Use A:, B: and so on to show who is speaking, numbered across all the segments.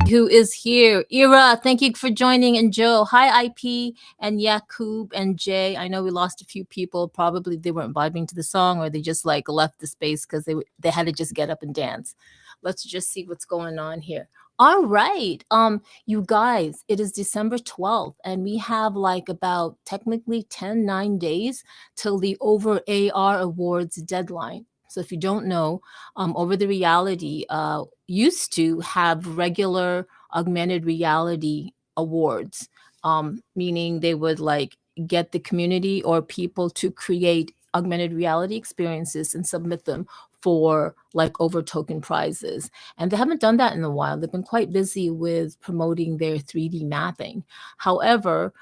A: who is here. Ira, thank you for joining. And Joe, hi, IP, and Yakub and Jay. I know we lost a few people. Probably they weren't vibing to the song or they just like left the space because they had to just get up and dance. Let's just see what's going on here. All right. You guys, it is December 12th, and we have like about technically 9 days till the Over AR Awards deadline. So if you don't know, Over the Reality used to have regular augmented reality awards, meaning they would like get the community or people to create augmented reality experiences and submit them for like over token prizes. And they haven't done that in a while. They've been quite busy with promoting their 3D mapping. However,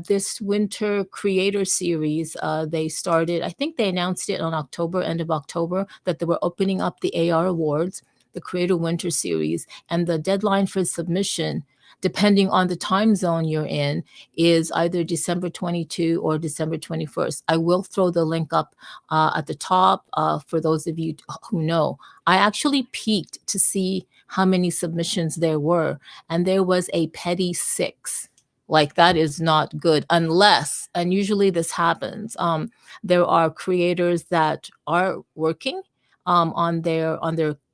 A: this winter creator series, they started, I think they announced it on October, end of October, that they were opening up the AR Awards, the Creator Winter Series, and the deadline for submission, depending on the time zone you're in, is either December 22 or December 21st. I will throw the link up at the top for those of you who know. I actually peeked to see how many submissions there were, and there was a petty 6. Like that is not good unless, and usually this happens, there are creators that are working on their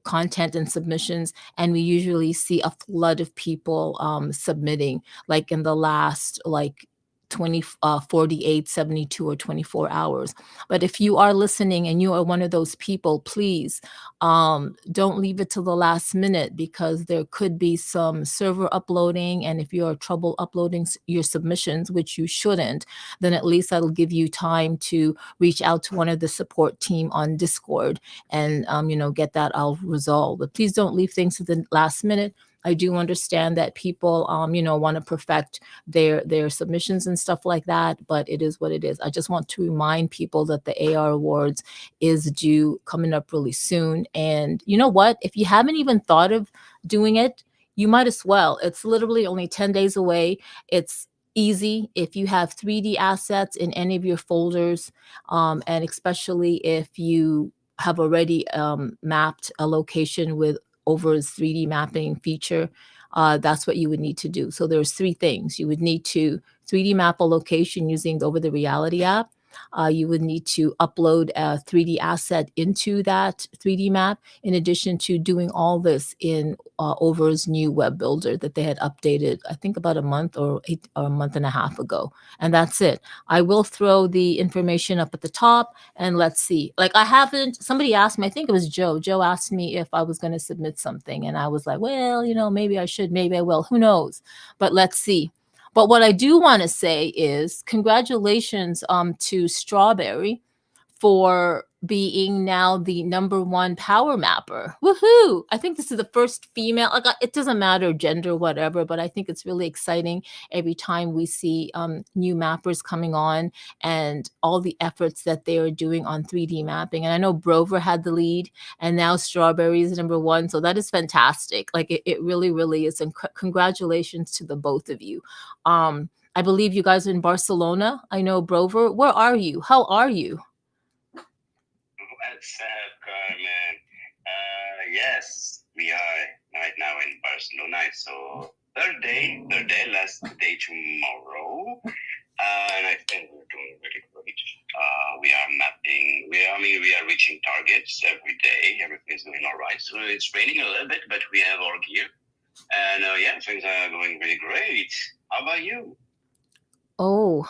A: content and submissions, and we usually see a flood of people submitting like in the last like 20 48, 72, or 24 hours. But if you are listening and you are one of those people, please don't leave it till the last minute, because there could be some server uploading, and if you are trouble uploading your submissions, which you shouldn't, then at least that'll give you time to reach out to one of the support team on Discord and get that all resolved. But please don't leave things to the last minute. I do understand that people want to perfect their submissions and stuff like that, but it is what it is. I just want to remind people that the AR Awards is due coming up really soon. And you know what? If you haven't even thought of doing it, you might as well. It's literally only 10 days away. It's easy if you have 3D assets in any of your folders, and especially if you have already mapped a location with Over's 3D mapping feature. That's what you would need to do. So there's 3 things. You would need to 3D map a location using the Over the Reality app. You would need to upload a 3D asset into that 3D map, in addition to doing all this in Over's new web builder that they had updated, I think about a month or a month and a half ago. And that's it. I will throw the information up at the top, and let's see. Like somebody asked me, I think it was Joe. Joe asked me if I was going to submit something, and I was like, well, maybe I should, maybe I will. Who knows? But let's see. But what I do want to say is congratulations to Strawberry for being now the #1 power mapper. Woohoo! I think this is the first female. Like, it doesn't matter gender, whatever, but I think it's really exciting every time we see new mappers coming on and all the efforts that they are doing on 3D mapping. And I know Brover had the lead, and now Strawberry is #1. So that is fantastic. Like it really, really is. And congratulations to the both of you. I believe you guys are in Barcelona. I know Brover. Where are you? How are you?
B: What's up, Carmen? Yes, we are right now in Barcelona. So last day tomorrow. And I think we're doing really great. We are mapping. We are reaching targets every day. Everything's going all right. So it's raining a little bit, but we have our gear. And things are going really great. How about you?
A: Oh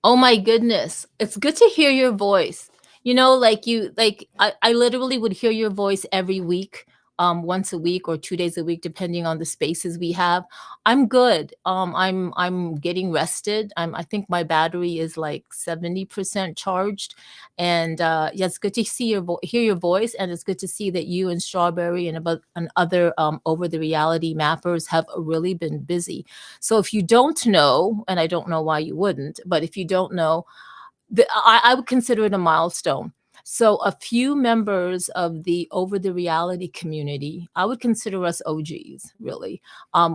A: my goodness. It's good to hear your voice. I literally would hear your voice every week, once a week or 2 days a week, depending on the spaces we have. I'm good. I'm getting rested. I think my battery is like 70% charged. And yeah, it's good to hear your voice, and it's good to see that you and Strawberry and other Over the Reality mappers have really been busy. So if you don't know, and I don't know why you wouldn't, but if you don't know, I would consider it a milestone. So a few members of the Over the Reality community, I would consider us OGs, really.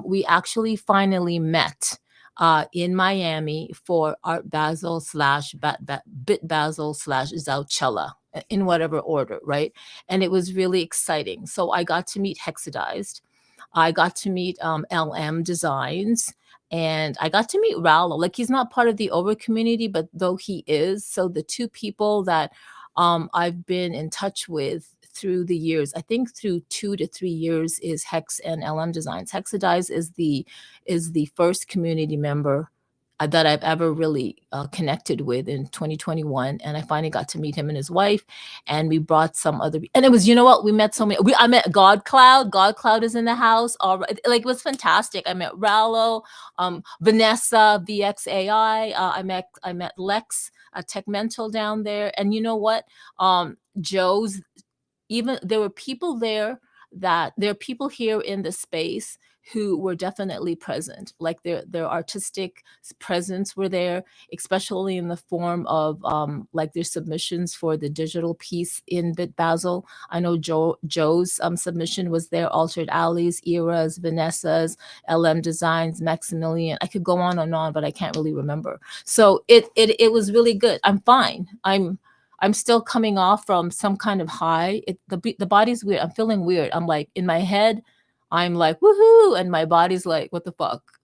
A: We actually finally met in Miami for Art Basel slash Bit Basel slash Zouchella, in whatever order, right? And it was really exciting. So I got to meet Hexadized. I got to meet LM Designs, and I got to meet Rallo. Like, he's not part of the over community, but though he is, so the two people that I've been in touch with through the years, I think through 2 to 3 years, is Hex and LM Designs. Hexadize is the first community member that I've ever really connected with in 2021, and I finally got to meet him and his wife, and we brought some other, and it was, you know what, we met so many. I met God Cloud. God Cloud is in the house. All right, like, it was fantastic. I met Rallo, Vanessa VXAI. I met Lex, Tech Mental down there, and you know what, Joe's, even there were people there, that there are people here in the space who were definitely present, like their artistic presence were there, especially in the form of like their submissions for the digital piece in Bit Basel. I know Joe's submission was there, Altered Alleys, Era's, Vanessa's, LM Designs, Maximilian. I could go on, but I can't really remember. So it was really good. I'm fine. I'm still coming off from some kind of high. The body's weird. I'm feeling weird. I'm like, in my head, I'm like, woohoo, and my body's like, what the fuck?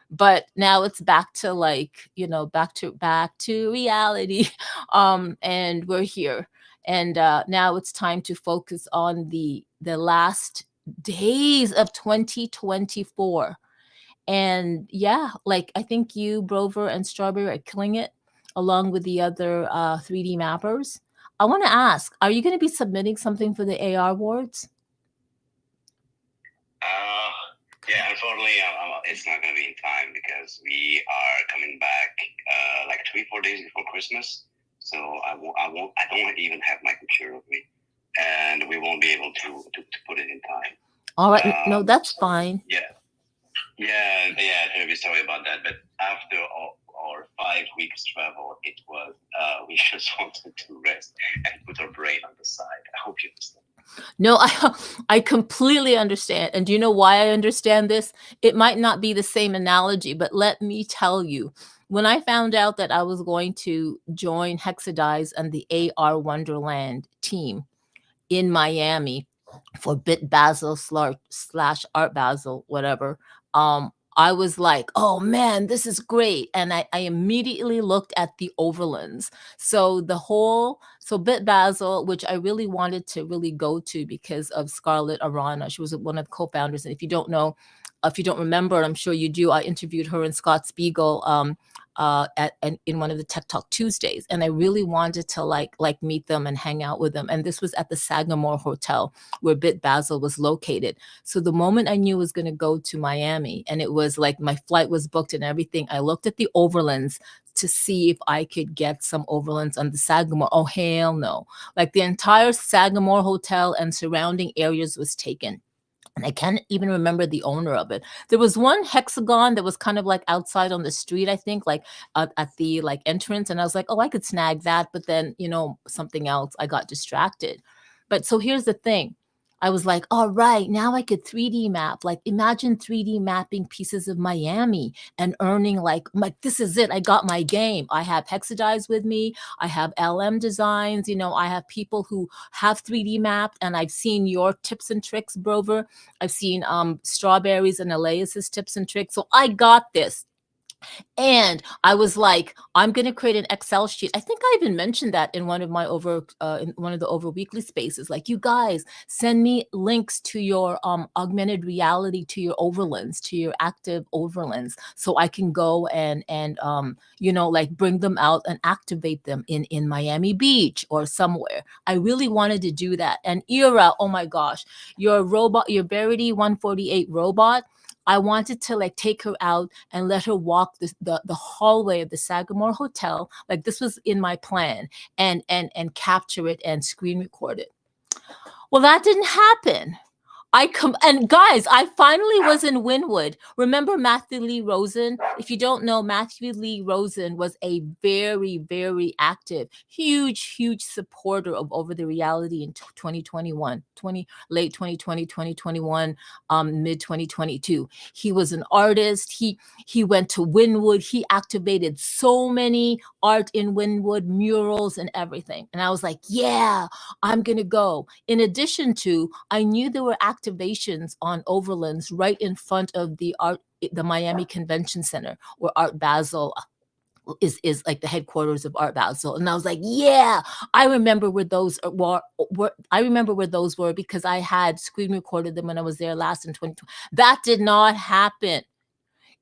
A: But now it's back to, like, back to reality. And we're here. And now it's time to focus on the last days of 2024. And yeah, like, I think you, Brover, and Strawberry are killing it, along with the other 3D mappers. I want to ask, are you going to be submitting something for the ARwards?
B: Yeah, unfortunately, it's not going to be in time because we are coming back like 3-4 days before Christmas. So I don't even have my computer with me, and we won't be able to put it in time.
A: All right, no, that's fine.
B: Yeah, terribly sorry about that. But after our 5 weeks travel, it was we just wanted to rest and put our brain on the side. I hope you understand.
A: No, I completely understand. And do you know why I understand this? It might not be the same analogy, but let me tell you, when I found out that I was going to join Hexadize and the AR Wonderland team in Miami for Bit Basel slash Art Basel, whatever, I was like, oh man, this is great. And I immediately looked at the overlands. So Bit Basel, which I really wanted to really go to because of Scarlett Arana. She was one of the co-founders. And if you don't know, if you don't remember, I'm sure you do, I interviewed her and Scott Spiegel in one of the Tech Talk Tuesdays, and I really wanted to like meet them and hang out with them. And this was at the Sagamore Hotel where Bit Basel was located. So the moment I knew I was going to go to Miami, and it was like my flight was booked and everything, I looked at the overlands to see if I could get some overlands on the Sagamore. Oh, hell no. Like, the entire Sagamore Hotel and surrounding areas was taken. And I can't even remember the owner of it. There was one hexagon that was kind of like outside on the street, I think, like at the like entrance. And I was like, oh, I could snag that. But then, something else, I got distracted. But so here's the thing. I was like, all right, now I could 3D map. Like, imagine 3D mapping pieces of Miami and earning like, this is it. I got my game. I have Hexadize with me. I have LM Designs. I have people who have 3D mapped, and I've seen your tips and tricks, Brover. I've seen Strawberries and Elias's tips and tricks. So I got this. And I was like, I'm going to create an Excel sheet. I think I even mentioned that in one of my in one of the over weekly spaces. Like, you guys send me links to your augmented reality, to your overlands, to your active overlands, so I can go and like bring them out and activate them in Miami Beach or somewhere. I really wanted to do that. And Era, oh my gosh, your Verity 148 robot, I wanted to like take her out and let her walk the hallway of the Sagamore Hotel. Like, this was in my plan, and capture it and screen record it. Well, that didn't happen. And guys, I finally was in Wynwood. Remember Matthew Lee Rosen? If you don't know, Matthew Lee Rosen was a very, very active, huge supporter of Over the Reality in 2021, late 2020, 2021, mid 2022. He was an artist. He went to Wynwood. He activated so many art in Wynwood, murals and everything. And I was like, yeah, I'm going to go. In addition to, I knew there were active activations on overlands right in front of the Miami Convention Center, where Art Basel is like the headquarters of Art Basel. And I was like, yeah, I remember where those were. I remember where those were because I had screen recorded them when I was there last in 2020. That did not happen.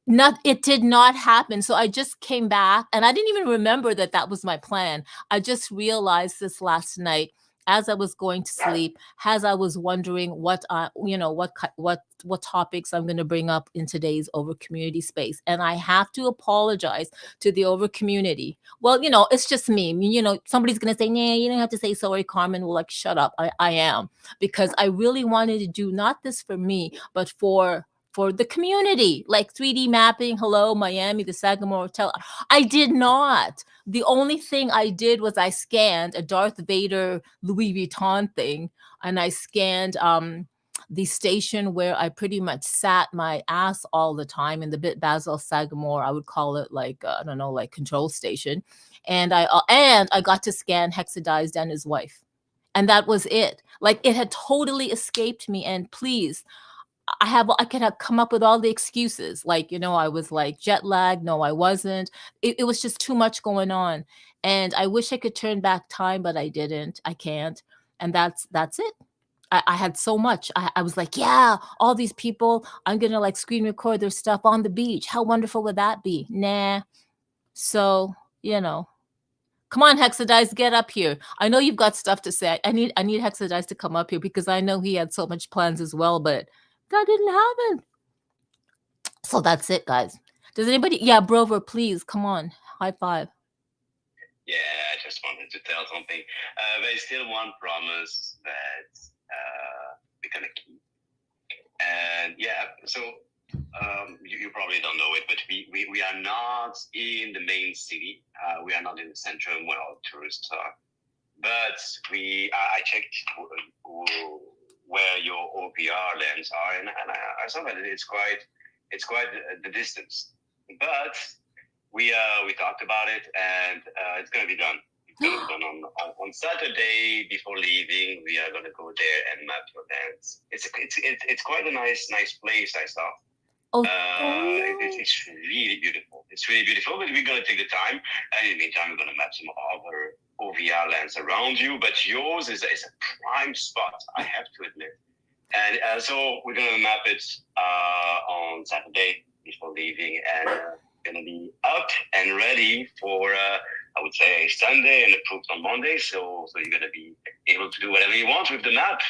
A: It did not happen. So I just came back and I didn't even remember that that was my plan. I just realized this last night as I was going to sleep, as I was wondering what what topics I'm going to bring up in today's over community space. And I have to apologize to the over community. Well, it's just me. Somebody's going to say, "Nah, you don't have to say sorry, Carmen." Well, like, shut up. I am, because I really wanted to do not this for me, but for the community, like 3D mapping. Hello, Miami, the Sagamore Hotel. I did not. The only thing I did was I scanned a Darth Vader Louis Vuitton thing, and I scanned the station where I pretty much sat my ass all the time in the Bit Basel Sagamore. I would call it like I don't know, like control station, and I got to scan Hexadized and his wife, and that was it. Like, it had totally escaped me. And please, I could have come up with all the excuses, like, I was like jet lagged. No, I wasn't. It was just too much going on, and I wish I could turn back time, but I didn't. I can't, and that's it. I had so much. I was like, yeah, all these people, I'm gonna like screen record their stuff on the beach. How wonderful would that be? Nah. So, come on, Hexadice, get up here. I know you've got stuff to say. I need Hexadice to come up here because I know he had so much plans as well, but that didn't happen. So that's it, guys. Does anybody? Yeah, Brover, please come on. High five.
B: Yeah, I just wanted to tell something. There's still one promise that we're gonna keep, and yeah, so you probably don't know it, but we are not in the main city. We are not in the centrum where all tourists are, but I checked where your OPR lands are, and I saw that it's quite the distance, but we talked about it, and it's gonna be done. It's gonna be done on Saturday before leaving. We are gonna go there and map your lands. It's quite a nice place, I saw. It's really beautiful. It's really beautiful, but we're gonna take the time, and in the meantime, we're gonna map some other OVR lands around you. But yours is a prime spot, I have to admit. And so we're gonna map it on Saturday before leaving, and gonna be up and ready for I would say Sunday and approved on Monday. So you're gonna be able to do whatever you want with the map.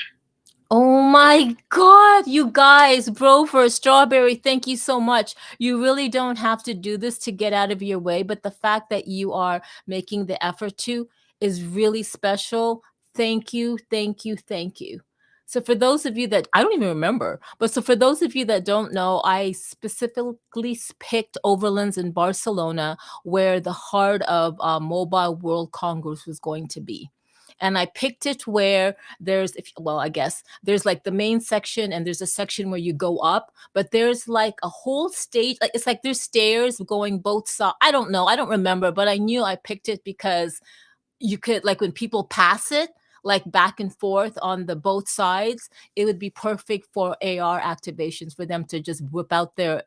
A: Oh my God, you guys, Brover, Strawberry, thank you so much. You really don't have to do this to get out of your way, but the fact that you are making the effort to is really special. Thank you, thank you, thank you. So for those of you that I don't even remember, but so for those of you that don't know, I specifically picked Overlands in Barcelona, where the heart of Mobile World Congress was going to be. And I picked it where I guess there's like the main section and there's a section where you go up, but there's like a whole stage. Like, it's like there's stairs going both sides. I don't know. I don't remember, but I knew I picked it because you could, like, when people pass it, like back and forth on the both sides, it would be perfect for AR activations, for them to just whip out their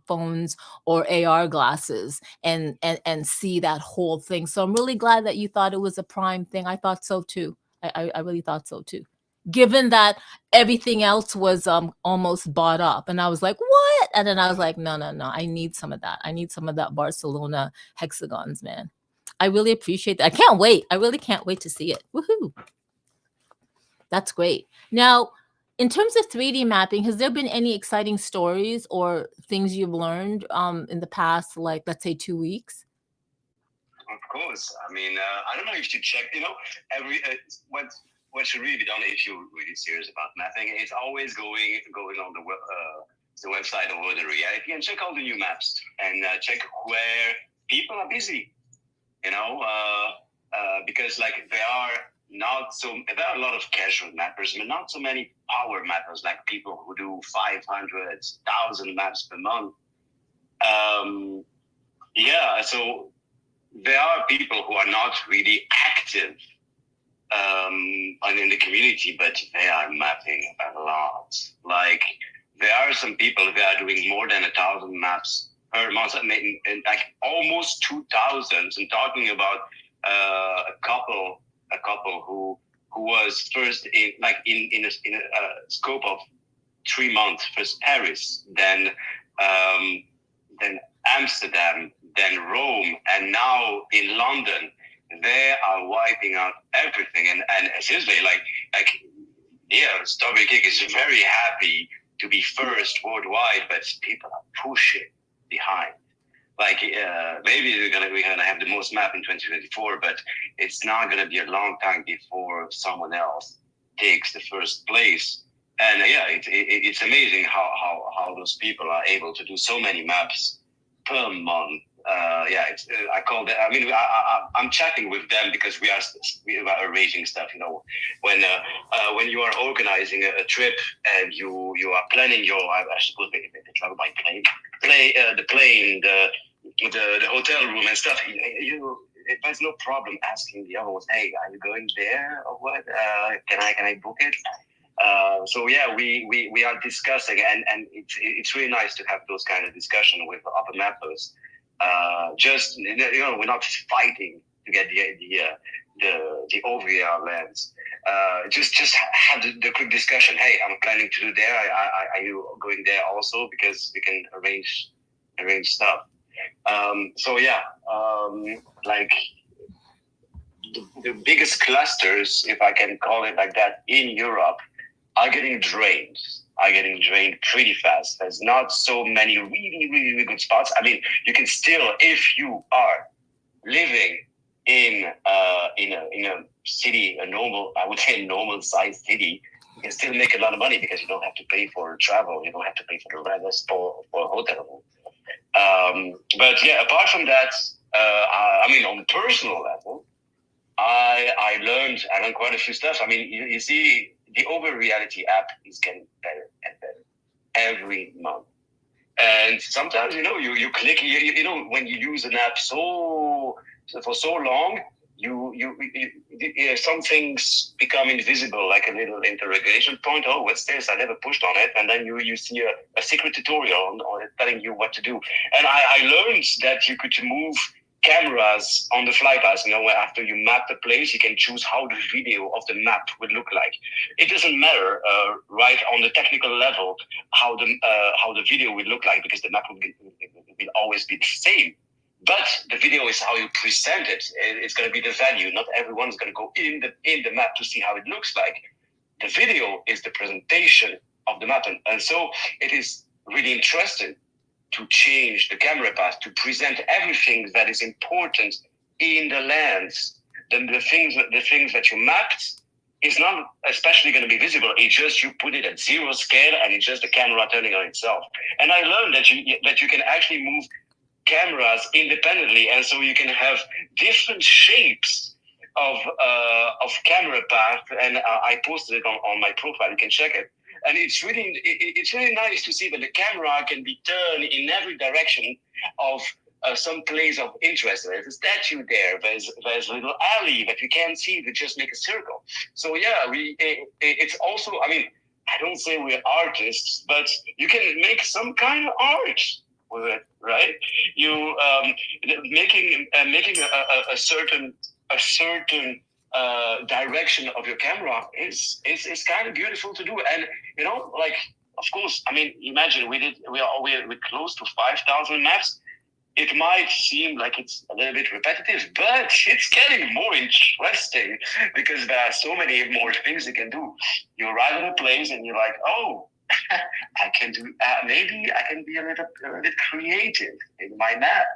A: phones or AR glasses and see that whole thing. So I'm really glad that you thought it was a prime thing. I thought so too. I really thought so too. Given that everything else was almost bought up, and I was like, what? And then I was like, no, I need some of that. I need some of that Barcelona hexagons, man. I really appreciate that. I can't wait. I really can't wait to see it. Woohoo! That's great. Now, in terms of 3D mapping, has there been any exciting stories or things you've learned in the past, like, let's say 2 weeks?
B: Of course. I mean, I don't know if you check, every what should really be done if you're really serious about mapping. It's always going on the website over the reality and check all the new maps and check where people are busy. Because like there are a lot of casual mappers, but not so many power mappers, like people who do 500,000 maps per month. So there are people who are not really active and in the community, but they are mapping a lot. Like there are some people that are doing more than 1,000 maps per month, and like almost 2,000. I'm talking about a couple who was first in like in a scope of 3 months, first Paris, then Amsterdam, then Rome, and now in London. They are wiping out everything, and seriously, like yeah, Strawberry Cake is very happy to be first worldwide, but people are pushing behind. Like maybe we're gonna have the most map in 2024, but it's not gonna be a long time before someone else takes the first place. And yeah, it's amazing how those people are able to do so many maps per month. Yeah, I call that. I mean, I'm chatting with them because we are arranging stuff. You know, when you are organizing a trip and you are planning your, I suppose they travel by plane, the plane, the hotel room and stuff. There's no problem asking the other ones, hey, are you going there or what? Can I book it? So yeah, we are discussing, and it's really nice to have those kind of discussion with other mappers. Just we're not fighting to get the OVR lens. Just have the quick discussion. Hey, I'm planning to do there. Are you going there also? Because we can arrange stuff. So yeah, like the biggest clusters, if I can call it like that, in Europe are getting drained. Are getting drained pretty fast. There's not so many really good spots. I mean, you can still, if you are living in a city, I would say normal sized city, you can still make a lot of money because you don't have to pay for travel. You don't have to pay for the rent for a hotel. But yeah, apart from that, I mean, on a personal level, I learned quite a few stuff. I mean, you see, the Over Reality app is getting better and better every month. And sometimes, you click, when you use an app for so long, some things become invisible, like a little interrogation point. Oh, what's this? I never pushed on it. And then you see a secret tutorial on it telling you what to do. And I learned that you could move cameras on the fly pass. Where after you map the place, you can choose how the video of the map would look like. It doesn't matter, right on the technical level, how the video will look like, because the map will always be the same. But the video is how you present it. It's going to be the value. Not everyone's going to go in the map to see how it looks like. The video is the presentation of the map, and so it is really interesting to change the camera path to present everything that is important in the lens. Then the things that you mapped is not especially going to be visible. It's just you put it at 0 scale, and it's just the camera turning on itself. And I learned that you can actually move cameras independently, and so you can have different shapes of camera path. And I posted it on my profile. You can check it. And it's really nice to see that the camera can be turned in every direction of some place of interest. There's a statue there. There's a little alley that you can't see. That just make a circle. So yeah, it's also. I mean, I don't say we're artists, but you can make some kind of art with it, right? You making a certain direction of your camera is kind of beautiful to do. And like, of course, I mean, imagine we're close to 5,000 maps. It might seem like it's a little bit repetitive, but it's getting more interesting because there are so many more things you can do. You arrive at a place and you're like, oh, I can do. Maybe I can be a little bit creative in my map.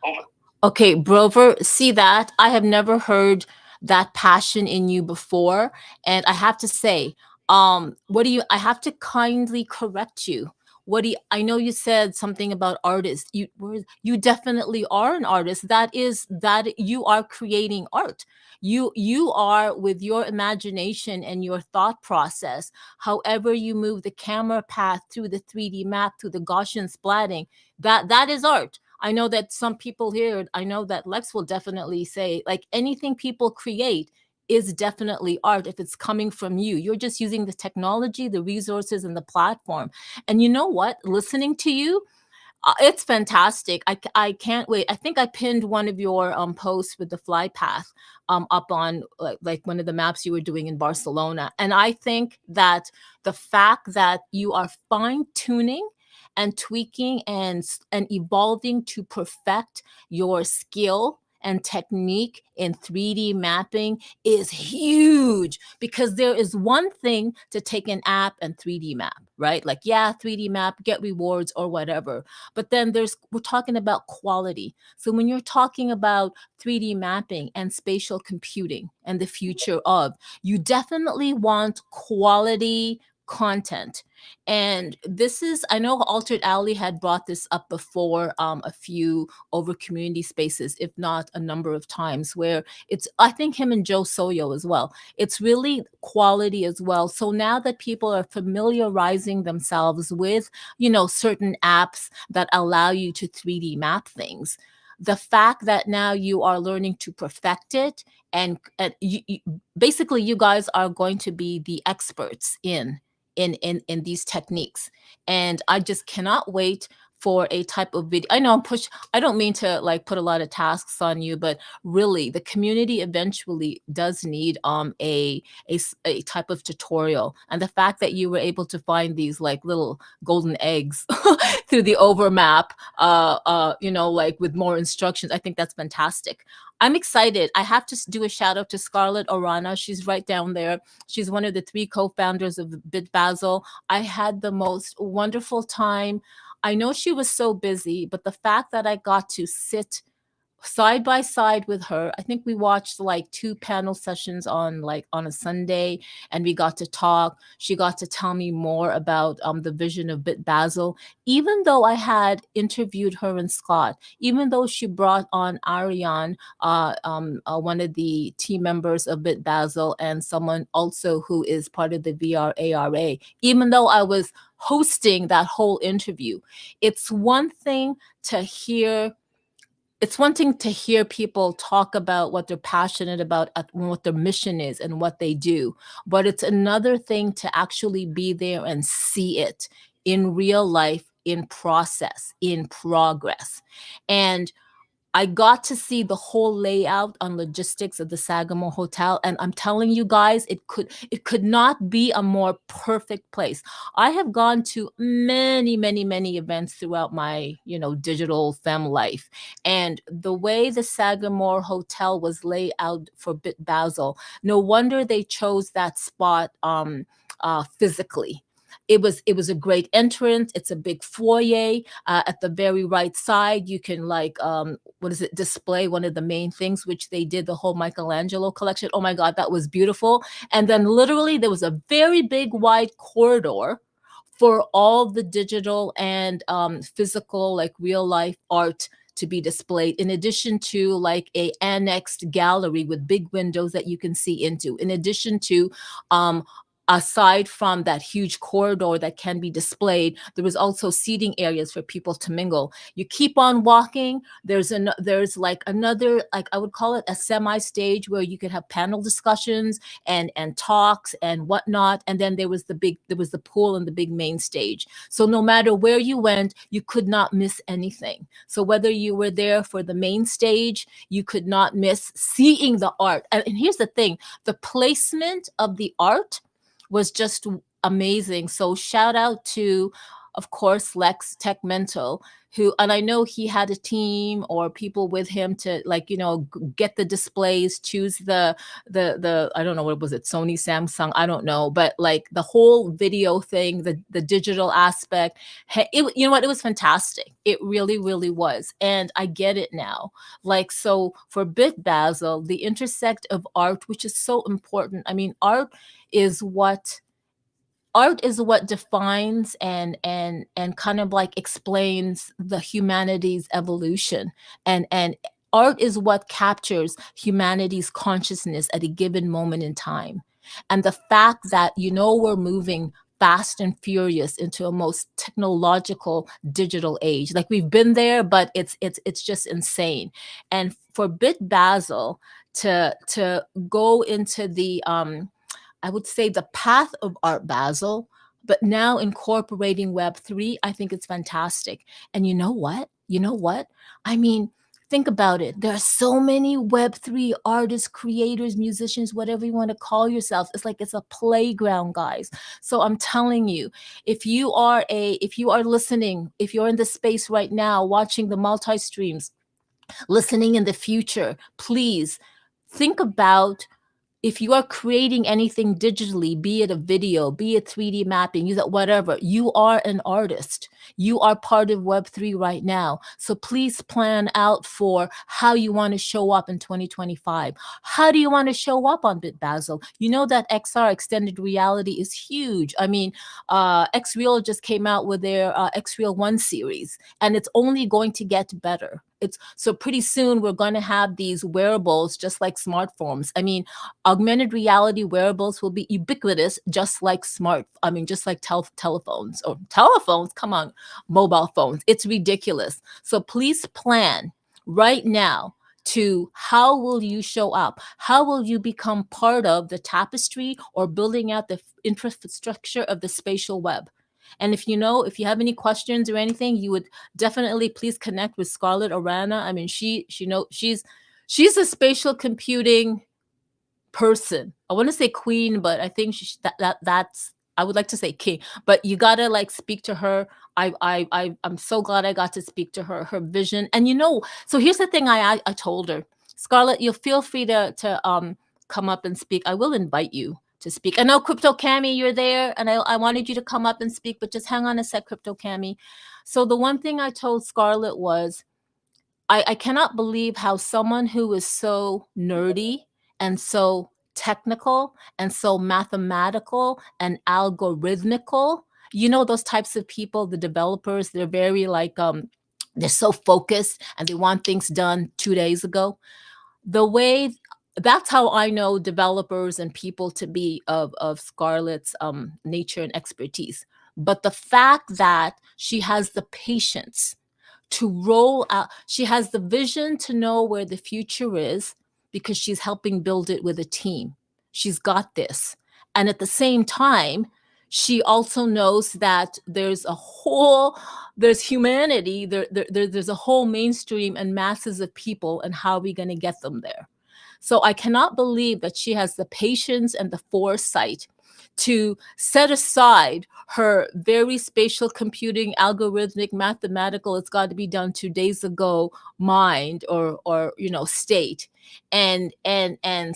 B: Over.
A: Okay, Brover, see that? I have never heard that passion in you before. And I have to say, I have to kindly correct you. I know you said something about artists. You definitely are an artist. That you are creating art. You are, with your imagination and your thought process, however you move the camera path through the 3D map, through the Gaussian splatting, that is art. I know that some people here, I know that Lex will definitely say, like, anything people create is definitely art if it's coming from you. You're just using the technology, the resources, and the platform. And you know what? Listening to you, it's fantastic. I can't wait. I think I pinned one of your posts with the fly path up on like one of the maps you were doing in Barcelona. And I think that the fact that you are fine tuning and tweaking and evolving to perfect your skill and technique in 3D mapping is huge, because there is one thing to take an app and 3D map, right? Like, yeah, 3D map, get rewards or whatever. But then we're talking about quality. So when you're talking about 3D mapping and spatial computing and the future of, you definitely want quality content. And this is, I know Altered Alley had brought this up before, a few over community spaces, if not a number of times, where it's, I think him and Joe Soyo as well. It's really quality as well. So now that people are familiarizing themselves with, certain apps that allow you to 3D map things, the fact that now you are learning to perfect it, and basically you guys are going to be the experts in these techniques. And I just cannot wait for a type of video. I know I don't mean to like put a lot of tasks on you, but really the community eventually does need a type of tutorial. And the fact that you were able to find these like little golden eggs through the overmap, like with more instructions, I think that's fantastic. I'm excited. I have to do a shout out to Scarlett Orana. She's right down there. She's one of the 3 co-founders of Bit Basel. I had the most wonderful time. I know she was so busy, but the fact that I got to sit side by side with her. I think we watched like 2 panel sessions on a Sunday, and we got to talk. She got to tell me more about the vision of Bit Basel. Even though I had interviewed her and Scott, even though she brought on Ariane, one of the team members of Bit Basel, and someone also who is part of the VR ARA, even though I was hosting that whole interview, it's one thing to hear people talk about what they're passionate about, what their mission is and what they do. But it's another thing to actually be there and see it in real life, in process, in progress. And I got to see the whole layout on logistics of the Sagamore Hotel, and I'm telling you guys, it could not be a more perfect place. I have gone to many, many, many events throughout my, digital femme life, and the way the Sagamore Hotel was laid out for Bit Basel, no wonder they chose that spot physically. It was a great entrance. It's a big foyer. At the very right side, you can like what is it, display one of the main things, which they did the whole Michelangelo collection. Oh my God, that was beautiful. And then literally there was a very big wide corridor for all the digital and physical, like real life art to be displayed, in addition to like a annexed gallery with big windows that you can see into, in addition to aside from that huge corridor that can be displayed, there was also seating areas for people to mingle. You keep on walking, there's like another, like I would call it a semi stage, where you could have panel discussions and talks and whatnot. And then there was the pool and the big main stage. So no matter where you went, you could not miss anything. So whether you were there for the main stage, you could not miss seeing the art. And here's the thing, the placement of the art was just amazing. So shout out to, of course, Lex Tech Mental, who, and I know he had a team or people with him to like, get the displays, choose the I don't know, what was it, Sony, Samsung, I don't know, but like the whole video thing, the digital aspect, you know what, it was fantastic. It really, really was. And I get it now. Like, so for Bit Basel, the intersect of art, which is so important. I mean, is what defines and kind of like explains the humanity's evolution, and art is what captures humanity's consciousness at a given moment in time. And the fact that we're moving fast and furious into a most technological digital age. Like we've been there, but it's just insane. And for Bit Basel to go into the I would say the path of Art Basel, but now incorporating Web3, I think it's fantastic. And you know what? You know what? I mean, think about it. There are so many Web3 artists, creators, musicians, whatever you want to call yourself. It's like it's a playground, guys. So I'm telling you, if you are listening, if you're in the space right now watching the multi-streams, listening in the future, please think about if you are creating anything digitally, be it a video, be it 3D mapping, use it, whatever, you are an artist. You are part of Web3 right now. So please plan out for how you want to show up in 2025. How do you want to show up on BitBasil? You know that XR extended reality is huge. I mean, XReal just came out with their XReal 1 series, and it's only going to get better. It's so pretty soon we're going to have these wearables just like smartphones. I mean, augmented reality wearables will be ubiquitous, just like just like telephones or telephones. Come on, mobile phones. It's ridiculous. So please plan right now to how will you show up? How will you become part of the tapestry or building out the infrastructure of the spatial web? And if you have any questions or anything, you would definitely please connect with Scarlett Orana. I mean, she's a spatial computing person. I want to say queen, but I think that's I would like to say king. But you gotta like speak to her. I'm so glad I got to speak to her. Her vision, and so here's the thing. I told her, Scarlett, you'll feel free to come up and speak. I will invite you to speak. I know Crypto Cami, you're there, and I wanted you to come up and speak, but just hang on a sec, Crypto Cami. So the one thing I told Scarlett was, I cannot believe how someone who is so nerdy and so technical and so mathematical and algorithmical, those types of people, the developers, they're very like, they're so focused and they want things done 2 days ago. The way That's how I know developers and people to be of Scarlett's nature and expertise. But the fact that she has the patience to roll out. She has the vision to know where the future is because she's helping build it with a team. She's got this. And at the same time, she also knows that there's humanity, there's a whole mainstream and masses of people, and how are we going to get them there? So I cannot believe that she has the patience and the foresight to set aside her very spatial computing, algorithmic, mathematical, it's got to be done 2 days ago mind or state, and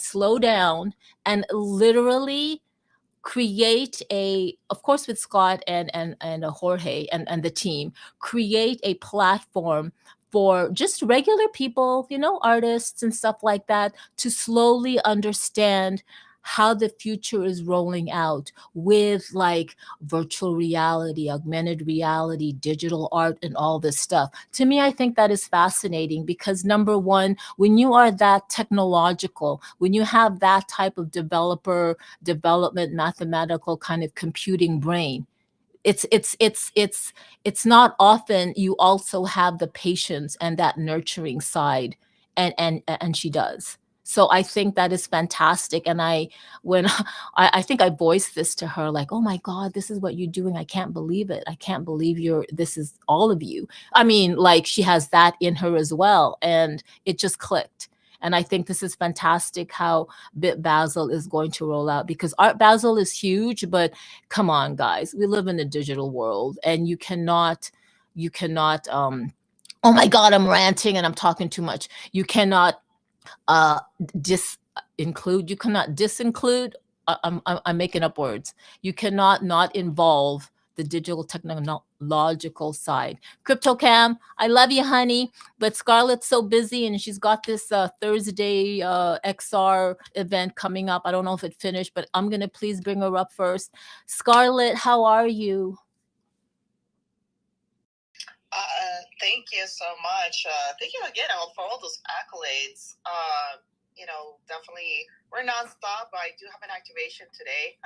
A: slow down and literally create of course with Scott and Jorge and the team, create a platform for just regular people, artists and stuff like that, to slowly understand how the future is rolling out with like virtual reality, augmented reality, digital art, and all this stuff. To me, I think that is fascinating because number one, when you are that technological, when you have that type of development, mathematical kind of computing brain, it's not often you also have the patience and that nurturing side, and she does. So I think that is fantastic. And when I think I voiced this to her, like, oh my God, this is what you're doing. I can't believe it. I can't believe this is all of you. I mean, like, she has that in her as well. And it just clicked. And I think this is fantastic how Bit Basel is going to roll out, because Art Basel is huge, but come on, guys, we live in a digital world, and you cannot oh my God, I'm ranting and I'm talking too much. You cannot uh disinclude, you cannot disinclude, I'm making up words. You cannot not involve the digital technological side. CryptoCam, I love you, honey, but Scarlett's so busy and she's got this Thursday XR event coming up. I don't know if it finished, but I'm gonna please bring her up first. Scarlett, how are you?
C: Thank you so much. Thank you again for all those accolades. definitely we're nonstop. But I do have an activation today,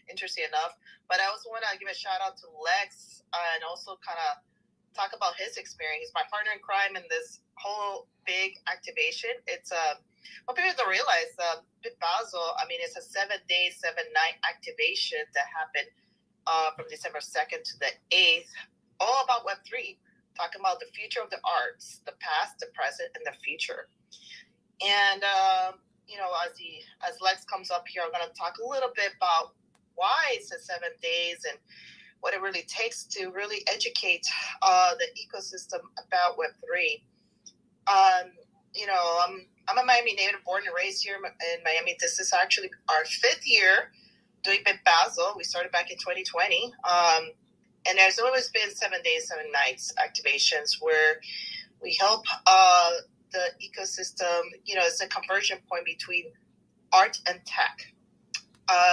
C: interesting enough. But I also want to give a shout out to Lex and also kind of talk about his experience. He's my partner in crime in this whole big activation. It's what people don't realize. Basel, I mean, it's a 7-day, 7-night activation that happened from December 2nd to the 8th, all about Web3, talking about the future of the arts, the past, the present, and the future. And as Lex comes up here, I'm going to talk a little bit about why it's a 7 days and what it really takes to really educate the ecosystem about Web3. I'm a Miami native, born and raised here in Miami. This is actually our 5th year doing Basel. We started back in 2020. And there's always been 7 days, 7 nights activations where we help the ecosystem. It's a conversion point between art and tech.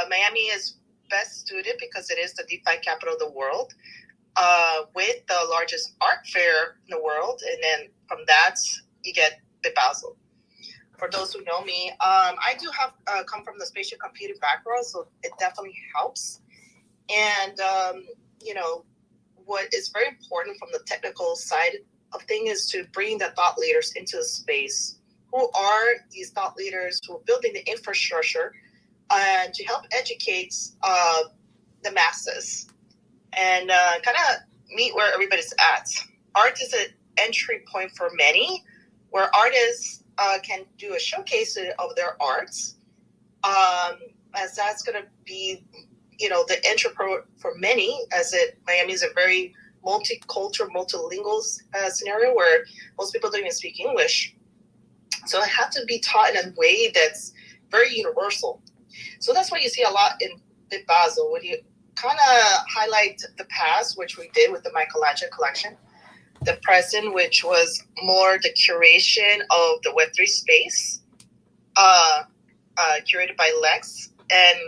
C: Miami is best suited because it is the DeFi capital of the world, with the largest art fair in the world. And then from that, you get Basel. For those who know me, I do have come from the spatial computing background, so it definitely helps. And what is very important from the technical side of things is to bring the thought leaders into the space. Who are these thought leaders who are building the infrastructure and to help educate the masses and kind of meet where everybody's at. Art is an entry point for many, where artists can do a showcase of their arts, as that's going to be, the entry for many, as Miami is a very multicultural, multilingual scenario where most people don't even speak English. So it has to be taught in a way that's very universal. So that's what you see a lot in Basel, when you kind of highlight the past, which we did with the Michelangelo collection, the present, which was more the curation of the Web3 space, curated by Lex, and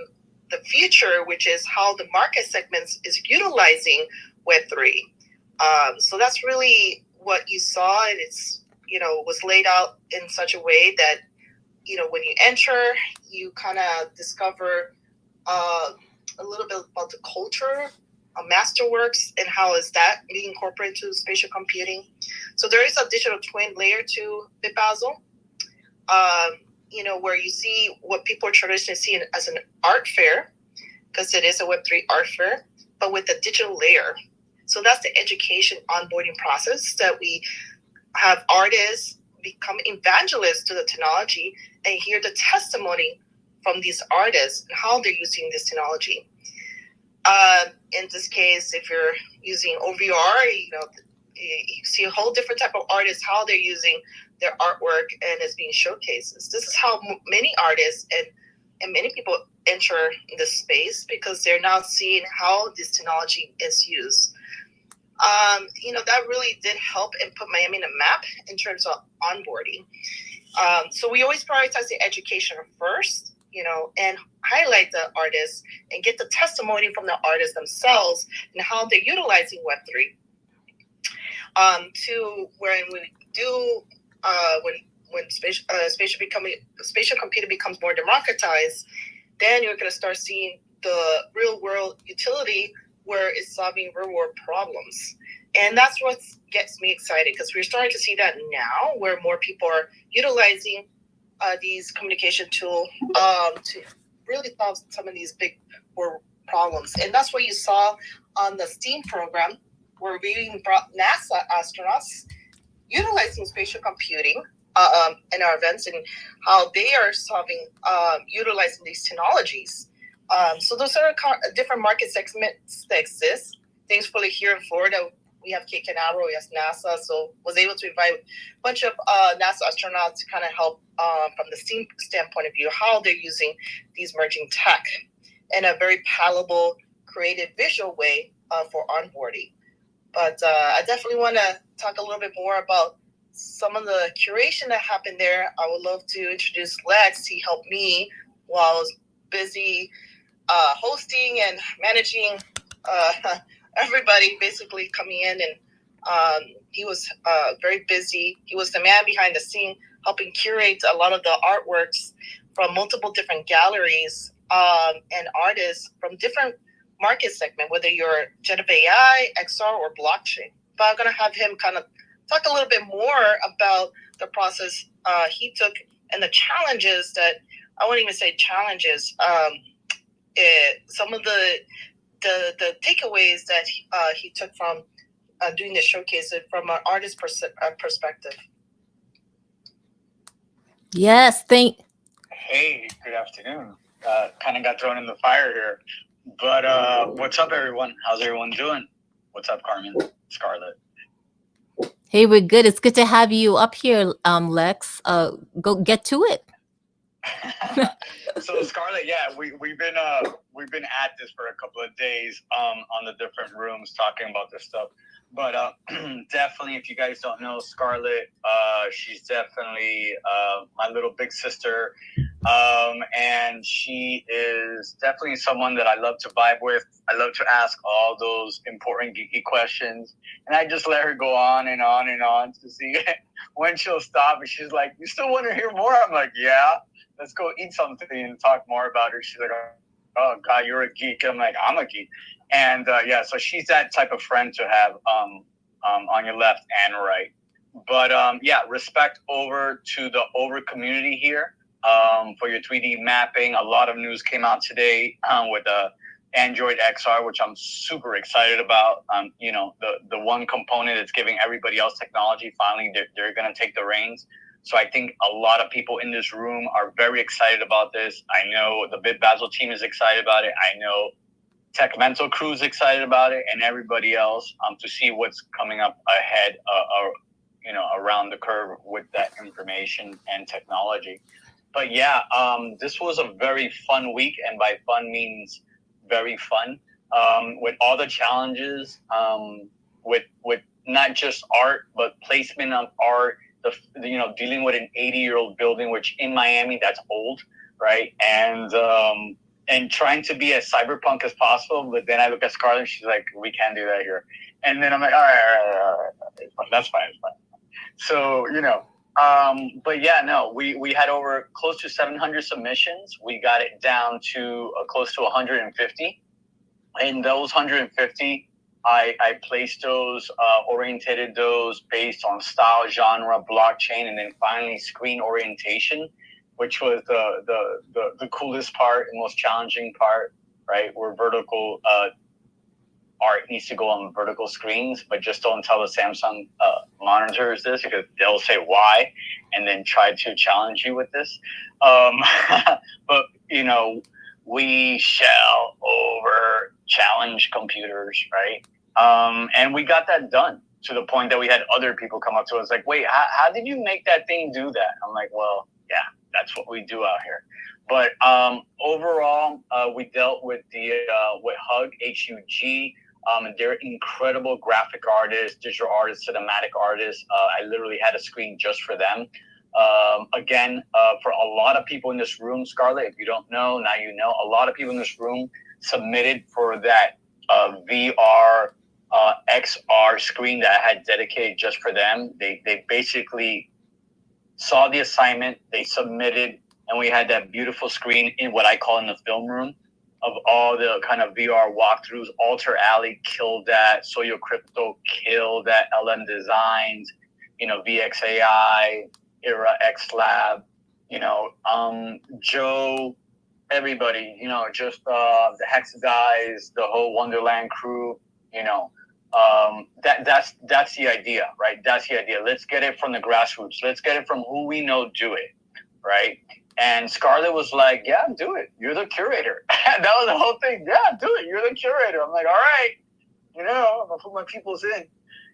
C: the future, which is how the market segments is utilizing Web3. So that's really what you saw, and it's was laid out in such a way that when you enter, you kind of discover a little bit about the culture, Masterworks, and how is that being incorporated to spatial computing. So there is a digital twin layer to Basel, where you see what people are traditionally seeing as an art fair, because it is a Web3 art fair, but with a digital layer. So that's the education onboarding process that we have artists become evangelists to the technology and hear the testimony from these artists and how they're using this technology. In this case, if you're using OVR, you see a whole different type of artists, how they're using their artwork and it's being showcased. This is how many artists and many people enter this space, because they're now seeing how this technology is used. That really did help and put Miami in a map in terms of onboarding. So we always prioritize the education first, and highlight the artists and get the testimony from the artists themselves and how they're utilizing Web3. To when we do, when spatial computing becomes more democratized, then you're going to start seeing the real world utility where it's solving real world problems. And that's what gets me excited, because we're starting to see that now, where more people are utilizing these communication tools to really solve some of these big world problems. And that's what you saw on the STEAM program, where we even brought NASA astronauts utilizing spatial computing in our events, and how they are solving, utilizing these technologies. So those are different market segments that exist. Thankfully, here in Florida, we have Cape Canaveral, we have NASA, so was able to invite a bunch of NASA astronauts to kind of help from the STEAM standpoint of view, how they're using these emerging tech in a very palatable, creative, visual way for onboarding. But I definitely want to talk a little bit more about some of the curation that happened there. I would love to introduce Lex. He helped me while I was busy hosting and managing everybody basically coming in and He was very busy. He was the man behind the scene, helping curate a lot of the artworks from multiple different galleries and artists from different market segment, whether you're generative AI, XR, or blockchain. But I'm going to have him kind of talk a little bit more about the process he took and the challenges that, I won't even say challenges, some of the takeaways that he took from doing the showcase from an artist perspective.
A: Yes,
D: Hey, good afternoon. Kind of got thrown in the fire here. But what's up, everyone? How's everyone doing? What's up, Carmen? Scarlett?
A: Hey, we're good. It's good to have you up here, Lex. Go get to it.
D: So Scarlett, yeah, we've been at this for a couple of days on the different rooms talking about this stuff. But definitely, if you guys don't know Scarlett, she's definitely my little big sister, and she is definitely someone that I love to vibe with. I love to ask all those important geeky questions, and I just let her go on and on and on to see when she'll stop. And she's like, "You still want to hear more?" I'm like, "Yeah, let's go eat something and talk more about her." She's like, "Oh God, you're a geek." I'm like, "I'm a geek." And yeah, so she's that type of friend to have on your left and right. But yeah, respect over to the over community here for your 3D mapping. A lot of news came out today with Android XR, which I'm super excited about. You know, the one component that's giving everybody else technology, finally they're going to take the reins. So I think a lot of people in this room are very excited about this. I know the Bit Basel team is excited about it. I know Tech Mental Crew is excited about it, and everybody else to see what's coming up ahead, you know, around the curve with that information and technology. But yeah, this was a very fun week, and by fun means very fun. With all the challenges, with not just art but placement of art. You know, dealing with an 80-year-old building, which in Miami that's old, right? And trying to be as cyberpunk as possible. But then I look at Scarlett and she's like, "We can't do that here." And then I'm like, all right. That's fine. So, you know, but yeah, no, we had over close to 700 submissions. We got it down to close to 150. And those 150, I placed those, orientated those based on style, genre, blockchain, and then finally screen orientation, which was the coolest part and most challenging part, right? Where vertical art needs to go on vertical screens, but just don't tell the Samsung monitors this, because they'll say why and then try to challenge you with this. But, you know, we shall over challenge computers, right? And we got that done to the point that we had other people come up to us like, "Wait, how did you make that thing do that?" I'm like, "Well, yeah, that's what we do out here." But overall, we dealt with with Hug, HUG. They're incredible graphic artists, digital artists, cinematic artists. I literally had a screen just for them. Again, for a lot of people in this room, Scarlett, if you don't know, now you know, a lot of people in this room submitted for that VR XR screen that I had dedicated just for them. They basically saw the assignment, they submitted, and we had that beautiful screen in what I call in the film room of all the kind of VR walkthroughs. Alter Alley killed that. Soyo Crypto killed that. LM Designs, you know, VXAI, Era X Lab, you know, Joe, everybody, you know, just the Hex guys, the whole Wonderland crew, you know. That's the idea, right? That's the idea. Let's get it from the grassroots. Let's get it from who we know do it, right? And Scarlett was like, "Yeah, do it. You're the curator." That was the whole thing. "Yeah, do it. You're the curator." I'm like, "All right, you know, I'm gonna put my peoples in."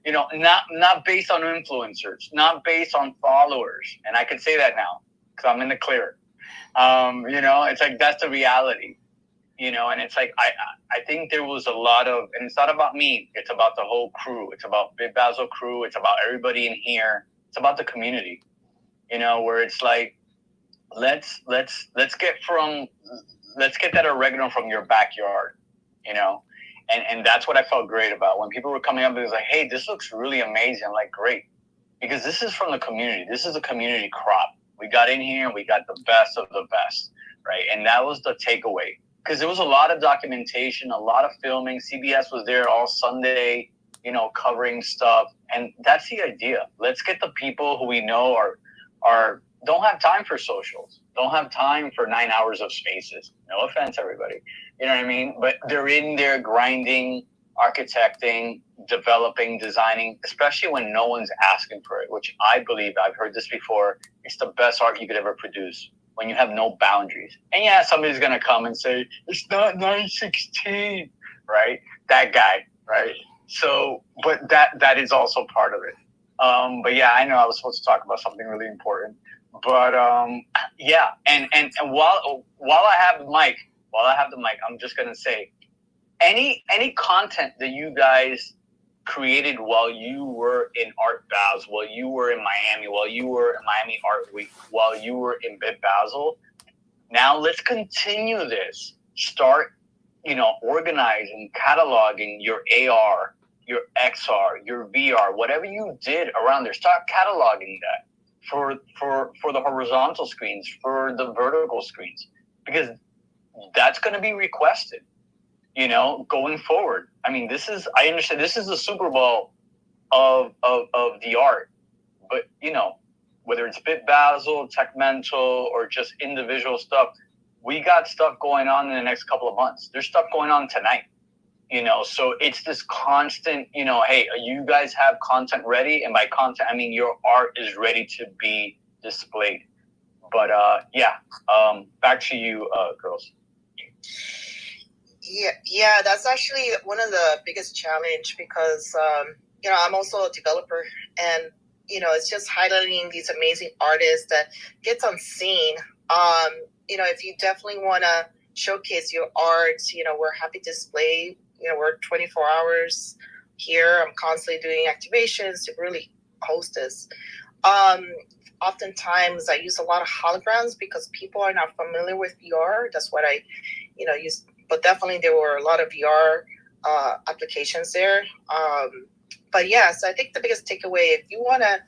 D: You know, not based on influencers, not based on followers. And I can say that now because I'm in the clear. You know, it's like that's the reality. You know, and it's like I think there was a lot of, and it's not about me. It's about the whole crew. It's about Bit Basel crew. It's about everybody in here. It's about the community. You know, where it's like, let's get that oregano from your backyard, you know, And that's what I felt great about. When people were coming up, it was like, hey, this looks really amazing. I'm like, great. Because this is from the community. This is a community crop. We got in here and we got the best of the best, right? And that was the takeaway. Because there was a lot of documentation, a lot of filming. CBS was there all Sunday, covering stuff. And that's the idea. Let's get the people who we know are don't have time for socials, don't have time for 9 hours of spaces. No offense, everybody. You know what I mean? But they're in there grinding, architecting, developing, designing, especially when no one's asking for it, which I believe, I've heard this before, it's the best art you could ever produce when you have no boundaries. And yeah, somebody's going to come and say, it's not 916, right? That guy, right? So, but that is also part of it. But yeah, I know I was supposed to talk about something really important. But yeah, and while I have the mic, I'm just gonna say, any content that you guys created while you were in Art Basel, while you were in Miami, while you were in Miami Art Week, while you were in Bit Basel, now let's continue this. Start, organizing, cataloging your AR, your XR, your VR, whatever you did around there. Start cataloging that for the horizontal screens, for the vertical screens, because that's going to be requested, going forward. I mean, I understand this is the Super Bowl of the art, but whether it's Bit Basel, Tech Mental, or just individual stuff, we got stuff going on in the next couple of months. There's stuff going on tonight, so it's this constant, hey, you guys have content ready. And by content, I mean your art is ready to be displayed. But back to you, girls.
C: Yeah, that's actually one of the biggest challenge because, I'm also a developer and, it's just highlighting these amazing artists that gets unseen. If you definitely want to showcase your art, we're happy to display, we're 24 hours here. I'm constantly doing activations to really host this. Oftentimes I use a lot of holograms because people are not familiar with VR. That's what I, use. But definitely there were a lot of VR applications there. But yeah, so I think the biggest takeaway, if you want to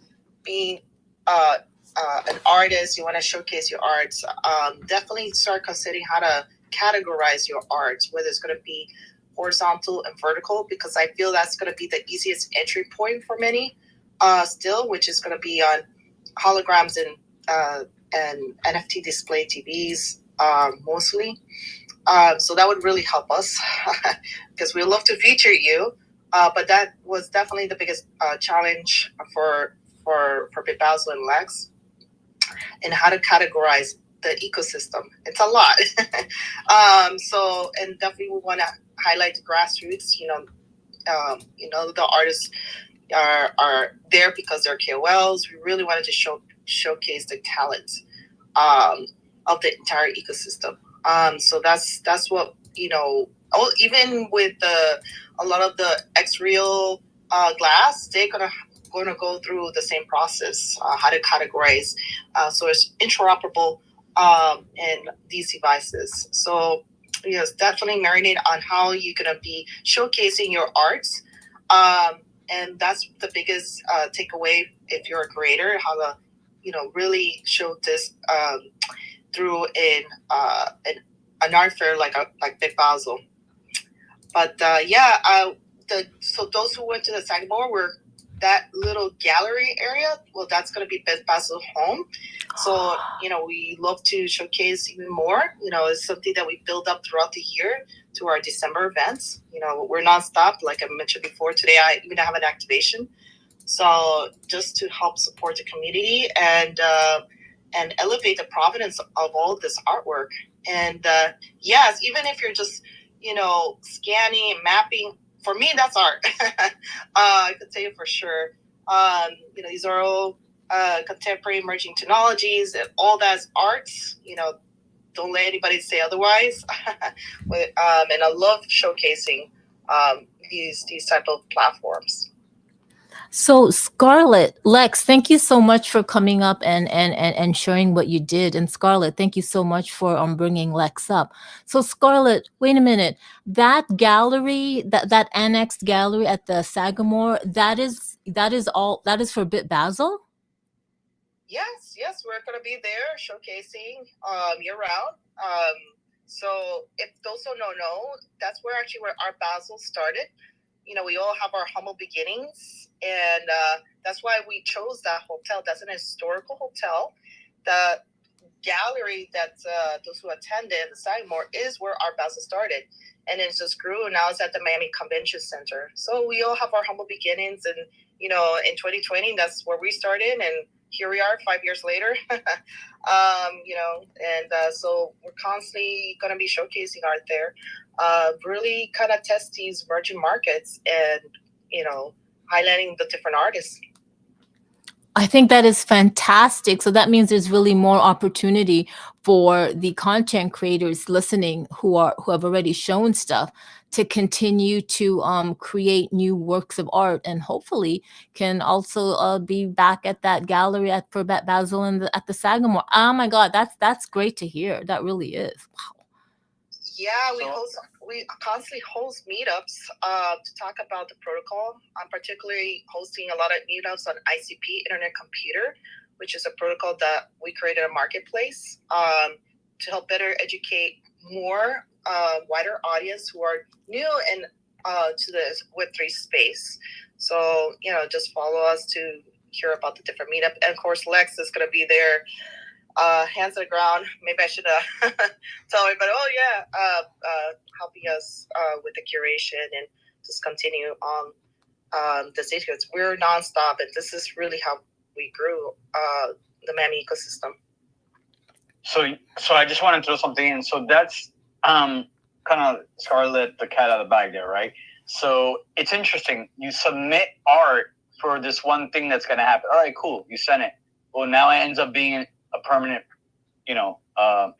C: be an artist, you want to showcase your arts, definitely start considering how to categorize your art, whether it's going to be horizontal and vertical, because I feel that's going to be the easiest entry point for many still, which is going to be on holograms and NFT display TVs mostly. So that would really help us because we love to feature you. But that was definitely the biggest challenge for Bit Basel and Lex, and how to categorize the ecosystem. It's a lot. So, and definitely we want to highlight the grassroots. The artists are there because they're KOLs. We really wanted to showcase the talent of the entire ecosystem. So that's what, even with a lot of the X-Real glass, they're going to go through the same process, how to categorize. So it's interoperable in these devices. So yes, definitely marinate on how you're going to be showcasing your arts. And that's the biggest takeaway if you're a creator, how to, really show this through an art fair like Bit Basel. But so those who went to the Sagamore were that little gallery area. Well, that's going to be Bit Basel home. So we love to showcase even more. It's something that we build up throughout the year to our December events. We're nonstop. Like I mentioned before, today I even have an activation. So just to help support the community and elevate the provenance of all this artwork. And yes, even if you're just, scanning and mapping, for me, that's art. I could tell you for sure. These are all contemporary emerging technologies, and all that's art. Don't let anybody say otherwise. And I love showcasing these type of platforms.
A: So Scarlett, Lex, thank you so much for coming up and sharing what you did. And Scarlett, thank you so much for bringing Lex up. So Scarlett, wait a minute. That gallery, that annexed gallery at the Sagamore, that is for Bit Basel.
C: Yes, we're gonna be there showcasing year round. So if those don't know, that's where actually where Art Basel started. You know, we all have our humble beginnings, and that's why we chose that hotel. That's an historical hotel. The gallery that those who attended the Sagamore is where Art Basel started, and it just grew. And now it's at the Miami Convention Center. So we all have our humble beginnings, and you know, in 2020, that's where we started, and here we are 5 years later. You know, and so we're constantly going to be showcasing art there, really kind of test these emerging markets, and you know, highlighting the different artists.
A: I think that is fantastic. So that means there's really more opportunity for the content creators listening who have already shown stuff to continue to create new works of art, and hopefully can also be back at that gallery at for Basel and at the Sagamore. Oh my God, that's great to hear. That really is. Wow.
C: Yeah, we constantly host meetups to talk about the protocol. I'm particularly hosting a lot of meetups on ICP, Internet Computer, which is a protocol that we created a marketplace to help better educate more wider audience who are new and to the Web3 space. So, you know, just follow us to hear about the different meetup. And of course, Lex is going to be there. Hands on the ground. Maybe I should tell her, but oh yeah, helping us with the curation and just continue on this issue. We're nonstop, and this is really how we grew the Miami ecosystem.
D: So I just want to throw something in. So that's kind of Scarlett, the cat out of the bag there, right? So it's interesting. You submit art for this one thing that's going to happen. All right, cool. You sent it. Well, now it ends up being a permanent,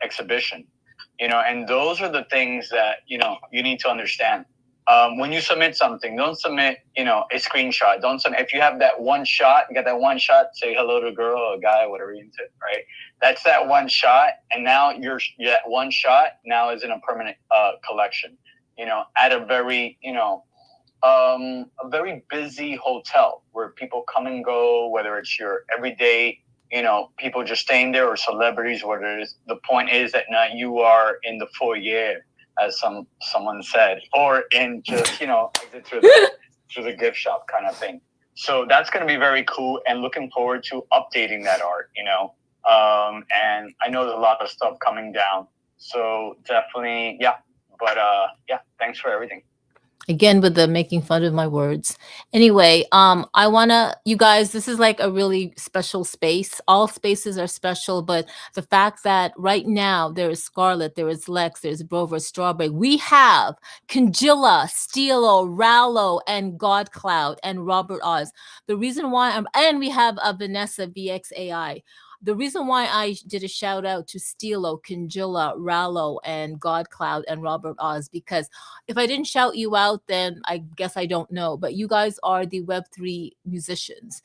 D: exhibition, and those are the things that, you need to understand. When you submit something, don't submit, a screenshot. Don't submit, if you have that one shot, you got that one shot, say hello to a girl or a guy, whatever you're into, right? That's that one shot. And now that one shot now is in a permanent collection, at a very, a very busy hotel where people come and go, whether it's your everyday, people just staying there or celebrities, whether it is. The point is that now you are in the foyer, as someone said, or in just, exit through the gift shop kind of thing. So that's going to be very cool, and looking forward to updating that art, and I know there's a lot of stuff coming down. So definitely, yeah. But yeah, thanks for everything.
A: Again with the making fun of my words. Anyway, I wanna, you guys, this is like a really special space. All spaces are special, but the fact that right now there is Scarlett, there is Lex, there's Brover, Strawberry. We have Conjilla, Steelo, Rallo, and Godcloud, and Robert Oz. The reason why and we have Vanessa VXAI. The reason why I did a shout out to Steelo, Conjilla, Rallo, and Godcloud, and Robert Oz, because if I didn't shout you out, then I guess I don't know. But you guys are the Web3 musicians.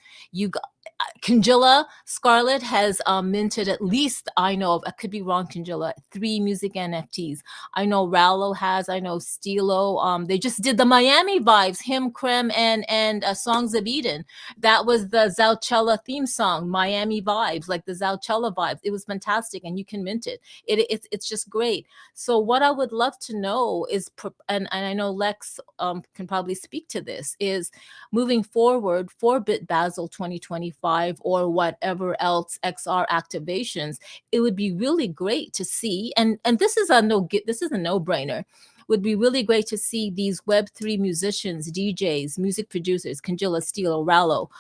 A: Conjilla, Scarlett has minted at least, I know of, I could be wrong, Conjilla, 3 music NFTs. I know Rallo has, I know Steelo. They just did the Miami Vibes, Him, Creme, and Songs of Eden. That was the Zouchella theme song, Miami Vibes, like the Zouchella vibes. It was fantastic, and you can mint it. It's just great. So what I would love to know is, and I know Lex can probably speak to this, is moving forward for Bit Basel 2025 or whatever else XR activations, it would be really great to see, and this is a no-brainer. Would be really great to see these Web3 musicians, DJs, music producers, Conjilla, Steelo, Rallo,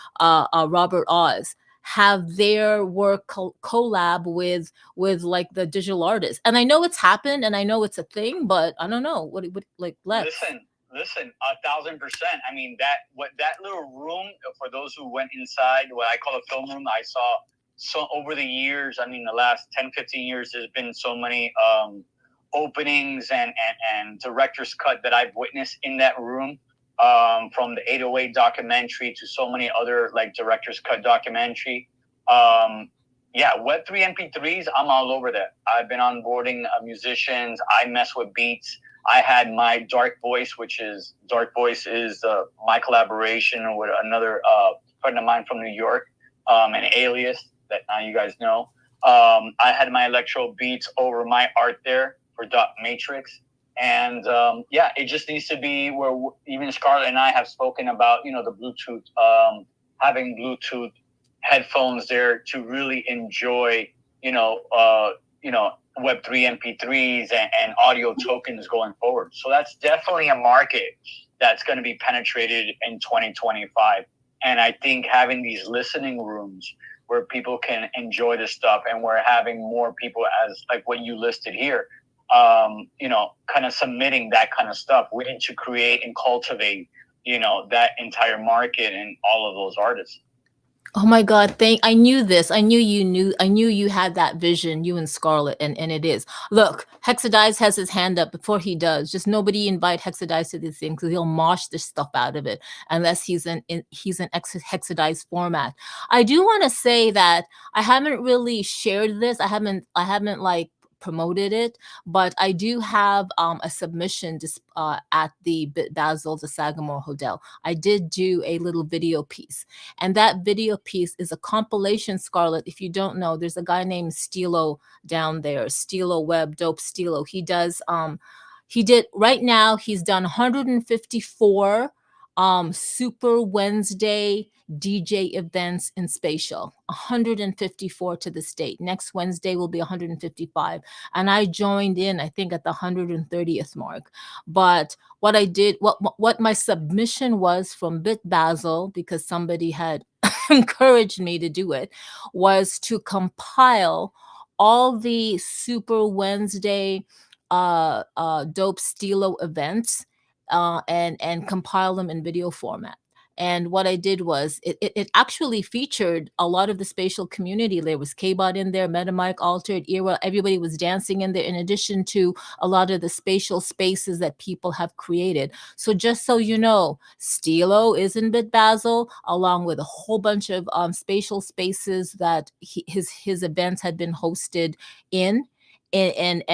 A: Robert Oz, have their work collab with like the digital artists. And I know it's happened, and I know it's a thing, but I don't know what like Lex.
D: Listen, 1,000%. I mean, that little room, for those who went inside, what I call a film room, I saw so over the years, I mean, the last 10, 15 years, there's been so many openings and director's cut that I've witnessed in that room. from the 808 documentary to so many other like director's cut documentary. Yeah, Web3 MP3s, I'm all over that. I've been onboarding musicians. I mess with beats. I had my Dark Voice, Dark Voice is my collaboration with another friend of mine from New York, an Alias that now you guys know. I had my electro beats over my art there for Dot Matrix. And yeah, it just needs to be where even Scarlett and I have spoken about, the Bluetooth, having Bluetooth headphones there to really enjoy, Web3 MP3s and audio tokens going forward. So that's definitely a market that's going to be penetrated in 2025. And I think having these listening rooms where people can enjoy this stuff, and we're having more people as like what you listed here, kind of submitting that kind of stuff. We need to create and cultivate, that entire market and all of those artists.
A: Oh my God, I knew this. I knew you had that vision, you and Scarlett, and it is. Look, Hexadice has his hand up before he does. Just nobody invite Hexadice to this thing because he'll mosh the stuff out of it unless he's in Hexadice format. I do want to say that I haven't really shared this. I haven't like promoted it, but I do have a submission at the Basel, the Sagamore Hotel. I did do a little video piece, and that video piece is a compilation, Scarlett. If you don't know, there's a guy named Stilo down there, Stilo Web, Dope Stilo. He did right now, he's done 154 Super Wednesday DJ events in Spatial, 154 to this date. Next Wednesday will be 155. And I joined in, I think, at the 130th mark. But what I did, what my submission was from Bit Basel, because somebody had encouraged me to do it, was to compile all the Super Wednesday Dope Stilo events and compile them in video format. And what I did was it actually featured a lot of the spatial community. There was K-Bot in there, MetaMic, Altered, Era. Everybody was dancing in there, in addition to a lot of the spatial spaces that people have created. So just so you know, Stilo is in Bit Basel, along with a whole bunch of spatial spaces that his events had been hosted in. And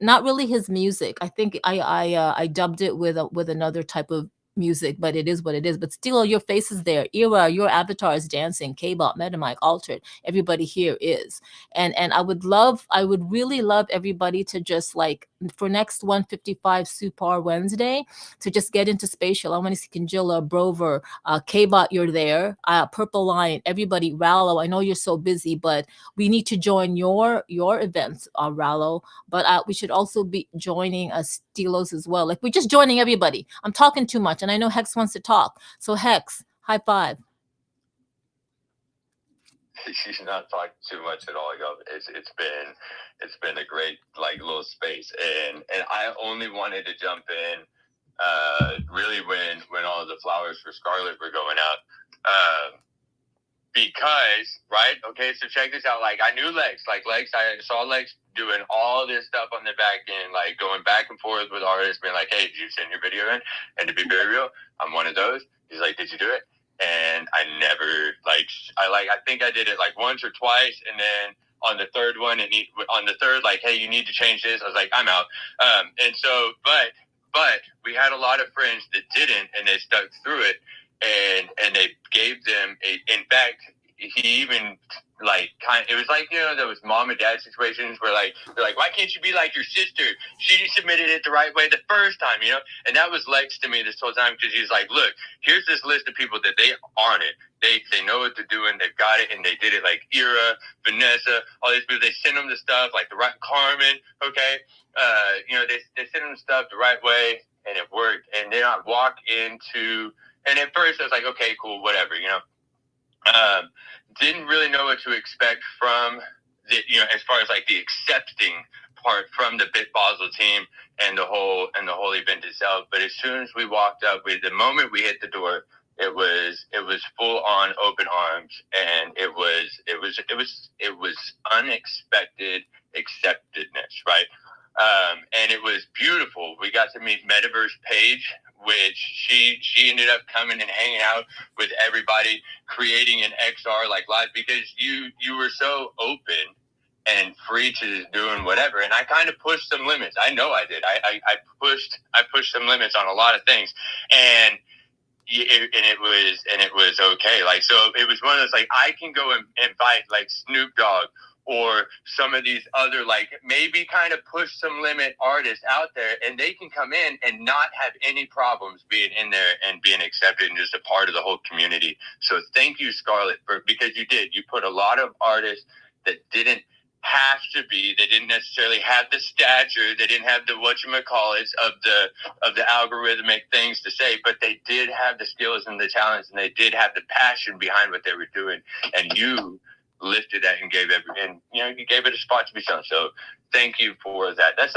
A: not really his music. I think I dubbed it with another type of music, but it is what it is. But still, your face is there. Era, your avatar is dancing. K-Bot, MetaMic, Altered. Everybody here is. And I would really love everybody to just like, for next 155 Super Wednesday, to just get into Spatial. I want to see Conjilla, Brover, K-Bot, you're there. Purple Lion, everybody, Rallo. I know you're so busy, but we need to join your events, Rallo. But we should also be joining Stilos as well. Like, we're just joining everybody. I'm talking too much, and I know Hex wants to talk. So Hex, high five.
E: She's not talking too much at all. It's been a great like little space, and I only wanted to jump in really when all the flowers for Scarlett were going out. Because, right? Okay, so check this out. Like, I knew Lex. I saw Lex doing all this stuff on the back end, like going back and forth with artists, being like, hey, did you send your video in? And to be very real, I'm one of those. He's like, did you do it? And I never, I think I did it like once or twice. And then on the third one, like, hey, you need to change this. I was like, I'm out. And so, but we had a lot of friends that didn't, and they stuck through it. And they gave them in fact, he even it was like, those mom and dad situations where they're like, why can't you be like your sister? She submitted it the right way the first time, and that was Lex to me this whole time, because he's like, look, here's this list of people that they on it. They know what they're doing. They've got it, and they did it, like Ira, Vanessa, all these people. They send them the stuff like the right Carmen. Okay. They send them the stuff the right way, and it worked. And then I walk into, and at first I was like, okay, cool, whatever, didn't really know what to expect from the, as far as like the accepting part from the Bit Basel team and the whole event itself. But as soon as we walked up, the moment we hit the door, it was full on open arms, and it was unexpected acceptedness, right? And it was beautiful. We got to meet Metaverse Paige, which she ended up coming and hanging out with everybody, creating an XR like live, because you were so open and free to just doing whatever. And I kind of pushed some limits. I know I did. I pushed some limits on a lot of things, and it was okay. Like, so it was one of those, like, I can go and invite like Snoop Dogg or some of these other, like, maybe kind of push some limit artists out there, and they can come in and not have any problems being in there and being accepted and just a part of the whole community. So thank you, Scarlett, because you put a lot of artists that didn't have to be, they didn't necessarily have the stature, they didn't have the whatchamacallits of the algorithmic things to say, but they did have the skills and the talents, and they did have the passion behind what they were doing, and you lifted that and gave you gave it a spot to be shown. So thank you for that. That's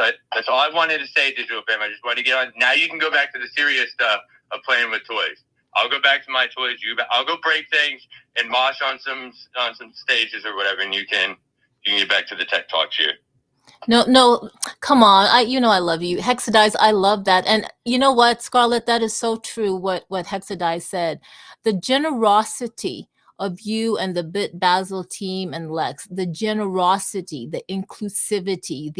E: all I wanted to say, Digital Fam. I just wanted to get on. Now you can go back to the serious stuff of playing with toys. I'll go back to my toys. I'll go break things and mosh on some stages or whatever, and you can get back to the tech talks here.
A: No, come on. I love you. Hexadize, I love that. And you know what, Scarlett, that is so true what Hexadize said. The generosity of you and the Bit Basel team and Lex, the generosity, the inclusivity,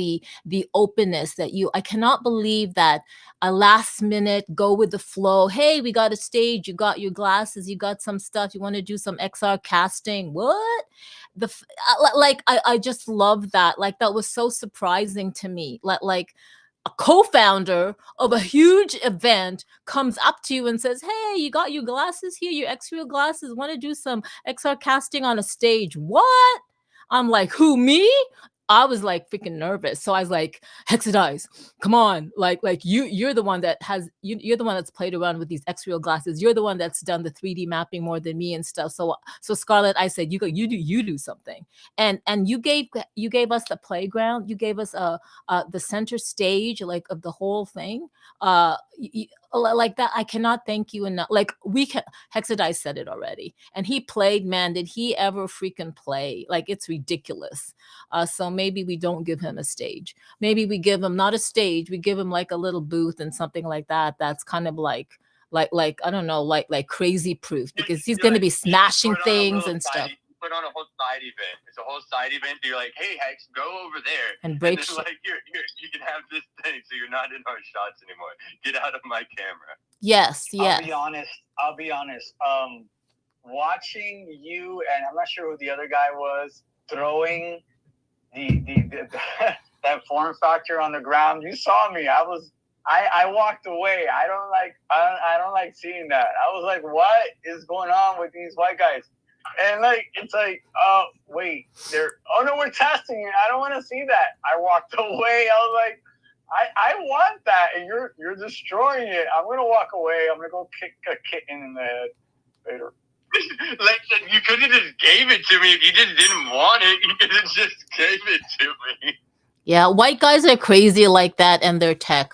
A: the openness that I cannot believe that a last minute go with the flow. Hey, we got a stage, you got your glasses, you got some stuff, you want to do some XR casting. What? I just love that. Like, that was so surprising to me. Like a co-founder of a huge event comes up to you and says, hey, you got your glasses here, your XR glasses, want to do some XR casting on a stage? What? I'm like, who, me? I was like freaking nervous. So I was like, Hexadize, come on. Like you're the one that you're the one that's played around with these X-Real glasses. You're the one that's done the 3D mapping more than me and stuff. So Scarlett, I said, you do something. And you gave us the playground. You gave us the center stage, like, of the whole thing. Like that, I cannot thank you enough. Like, Hexadize said it already, and he played. Man, did he ever freaking play? Like, it's ridiculous. So maybe we don't give him a stage. Maybe we give him not a stage. We give him like a little booth and something like that. That's kind of like I don't know, like crazy proof, because he's going to be smashing things and stuff.
E: Put on a whole side event. It's a whole side event. You're like, hey, Hex, go over there
A: and break.
E: And like, here, you can have this thing, so you're not in our shots anymore. Get out of my camera.
A: Yes.
D: I'll be honest. Watching you, and I'm not sure who the other guy was, throwing the that form factor on the ground. You saw me. I walked away. I don't like seeing that. I was like, what is going on with these white guys? And like, it's like, wait, we're testing it. I don't want to see that. I walked away. I was like, I want that, and you're destroying it. I'm gonna walk away. I'm gonna go kick a kitten in the head later.
E: Like, you could have just gave it to me. If you just didn't want it, you could have just gave it to me.
A: Yeah, white guys are crazy like that, and they're tech.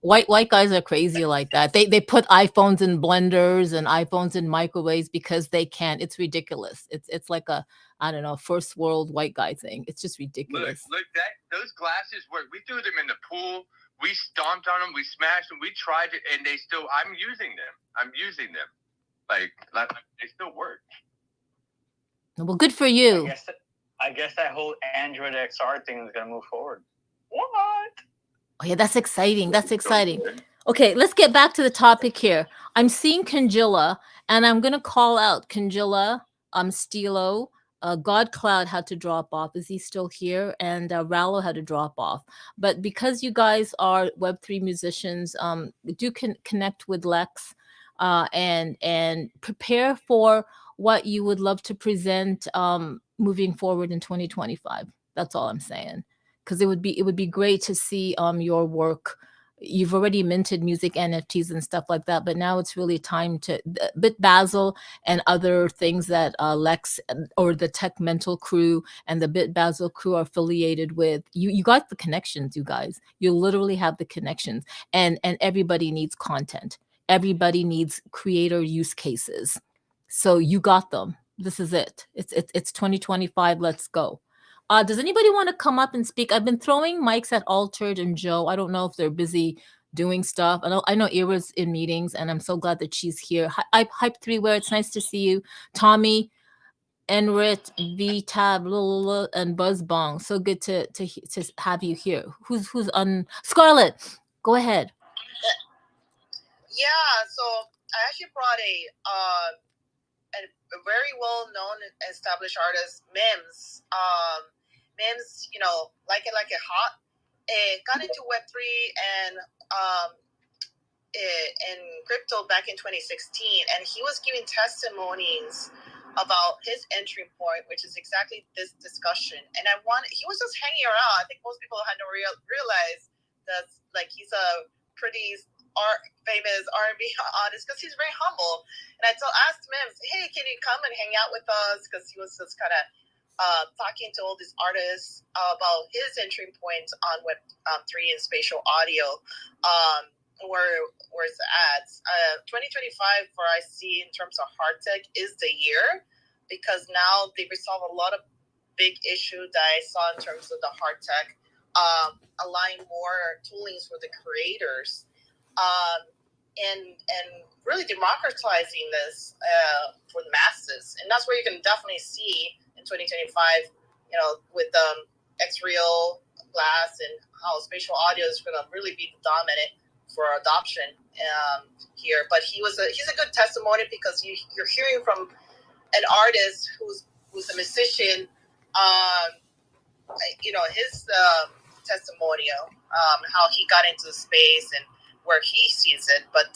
A: White guys are crazy like that. They put iPhones in blenders and iPhones in microwaves because they can. It's ridiculous. It's like a, I don't know, first world white guy thing. It's just ridiculous.
E: Look, those glasses work. We threw them in the pool. We stomped on them. We smashed them. We tried it, and I'm using them. Like they still work.
A: Well, good for you.
D: I guess that whole Android XR thing is gonna move forward. What?
A: Oh yeah, that's exciting. That's exciting. Okay, let's get back to the topic here. I'm seeing Conjilla, and I'm gonna call out Conjilla, Stilo. God Cloud had to drop off. Is he still here? And Rallo had to drop off. But because you guys are Web3 musicians, do connect with Lex, and prepare for what you would love to present moving forward in 2025. That's all I'm saying. Because it would be great to see your work. You've already minted music NFTs and stuff like that, but now it's really time to Bit Basel and other things that Lex or the Tech Mental crew and the Bit Basel crew are affiliated with. You got the connections, you guys. You literally have the connections, and everybody needs content. Everybody needs creator use cases. So you got them. This is it. It's 2025. Let's go. Does anybody want to come up and speak? I've been throwing mics at Altered and Joe. I don't know if they're busy doing stuff. I know Ira's in meetings, and I'm so glad that she's here. Hype 3 where it's nice to see you. Tommy, Enrit, V-Tab, and Buzzbong. So good to have you here. Who's on Scarlett? Go ahead.
C: Yeah, so I actually brought a very well known established artist, Mims. Mims, like it hot. Got into Web3 and in crypto back in 2016, and he was giving testimonies about his entry point, which is exactly this discussion. And he was just hanging around. I think most people hadn't realized that he's a pretty famous R&B artist because he's very humble. And I asked him, hey, can you come and hang out with us? Because he was just kind of talking to all these artists about his entry points on Web3 and spatial audio. Where's the ads? 2025 for I see in terms of hard tech is the year, because now they resolve a lot of big issues that I saw in terms of the hard tech, align more toolings for the creators, and really democratizing this for the masses. And that's where you can definitely see in 2025, with X-Real, Glass, and how spatial audio is going to really be the dominant for adoption here. But he's a good testimony, because you're hearing from an artist who's a musician, his testimonial, how he got into the space and where he sees it. But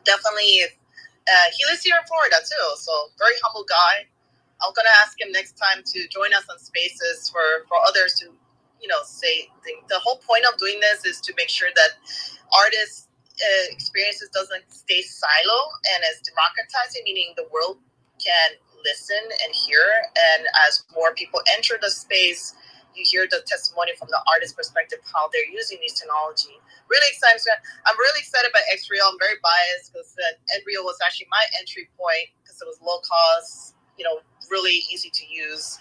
C: definitely, he lives here in Florida too, so very humble guy. I'm gonna ask him next time to join us on Spaces for others to, say the whole point of doing this is to make sure that artists' experiences doesn't stay silo and is democratizing, meaning the world can listen and hear. And as more people enter the space, you hear the testimony from the artist's perspective, how they're using these technology. Really excited. I'm really excited about X-Real. I'm very biased because X-Real was actually my entry point because it was low cost, really easy to use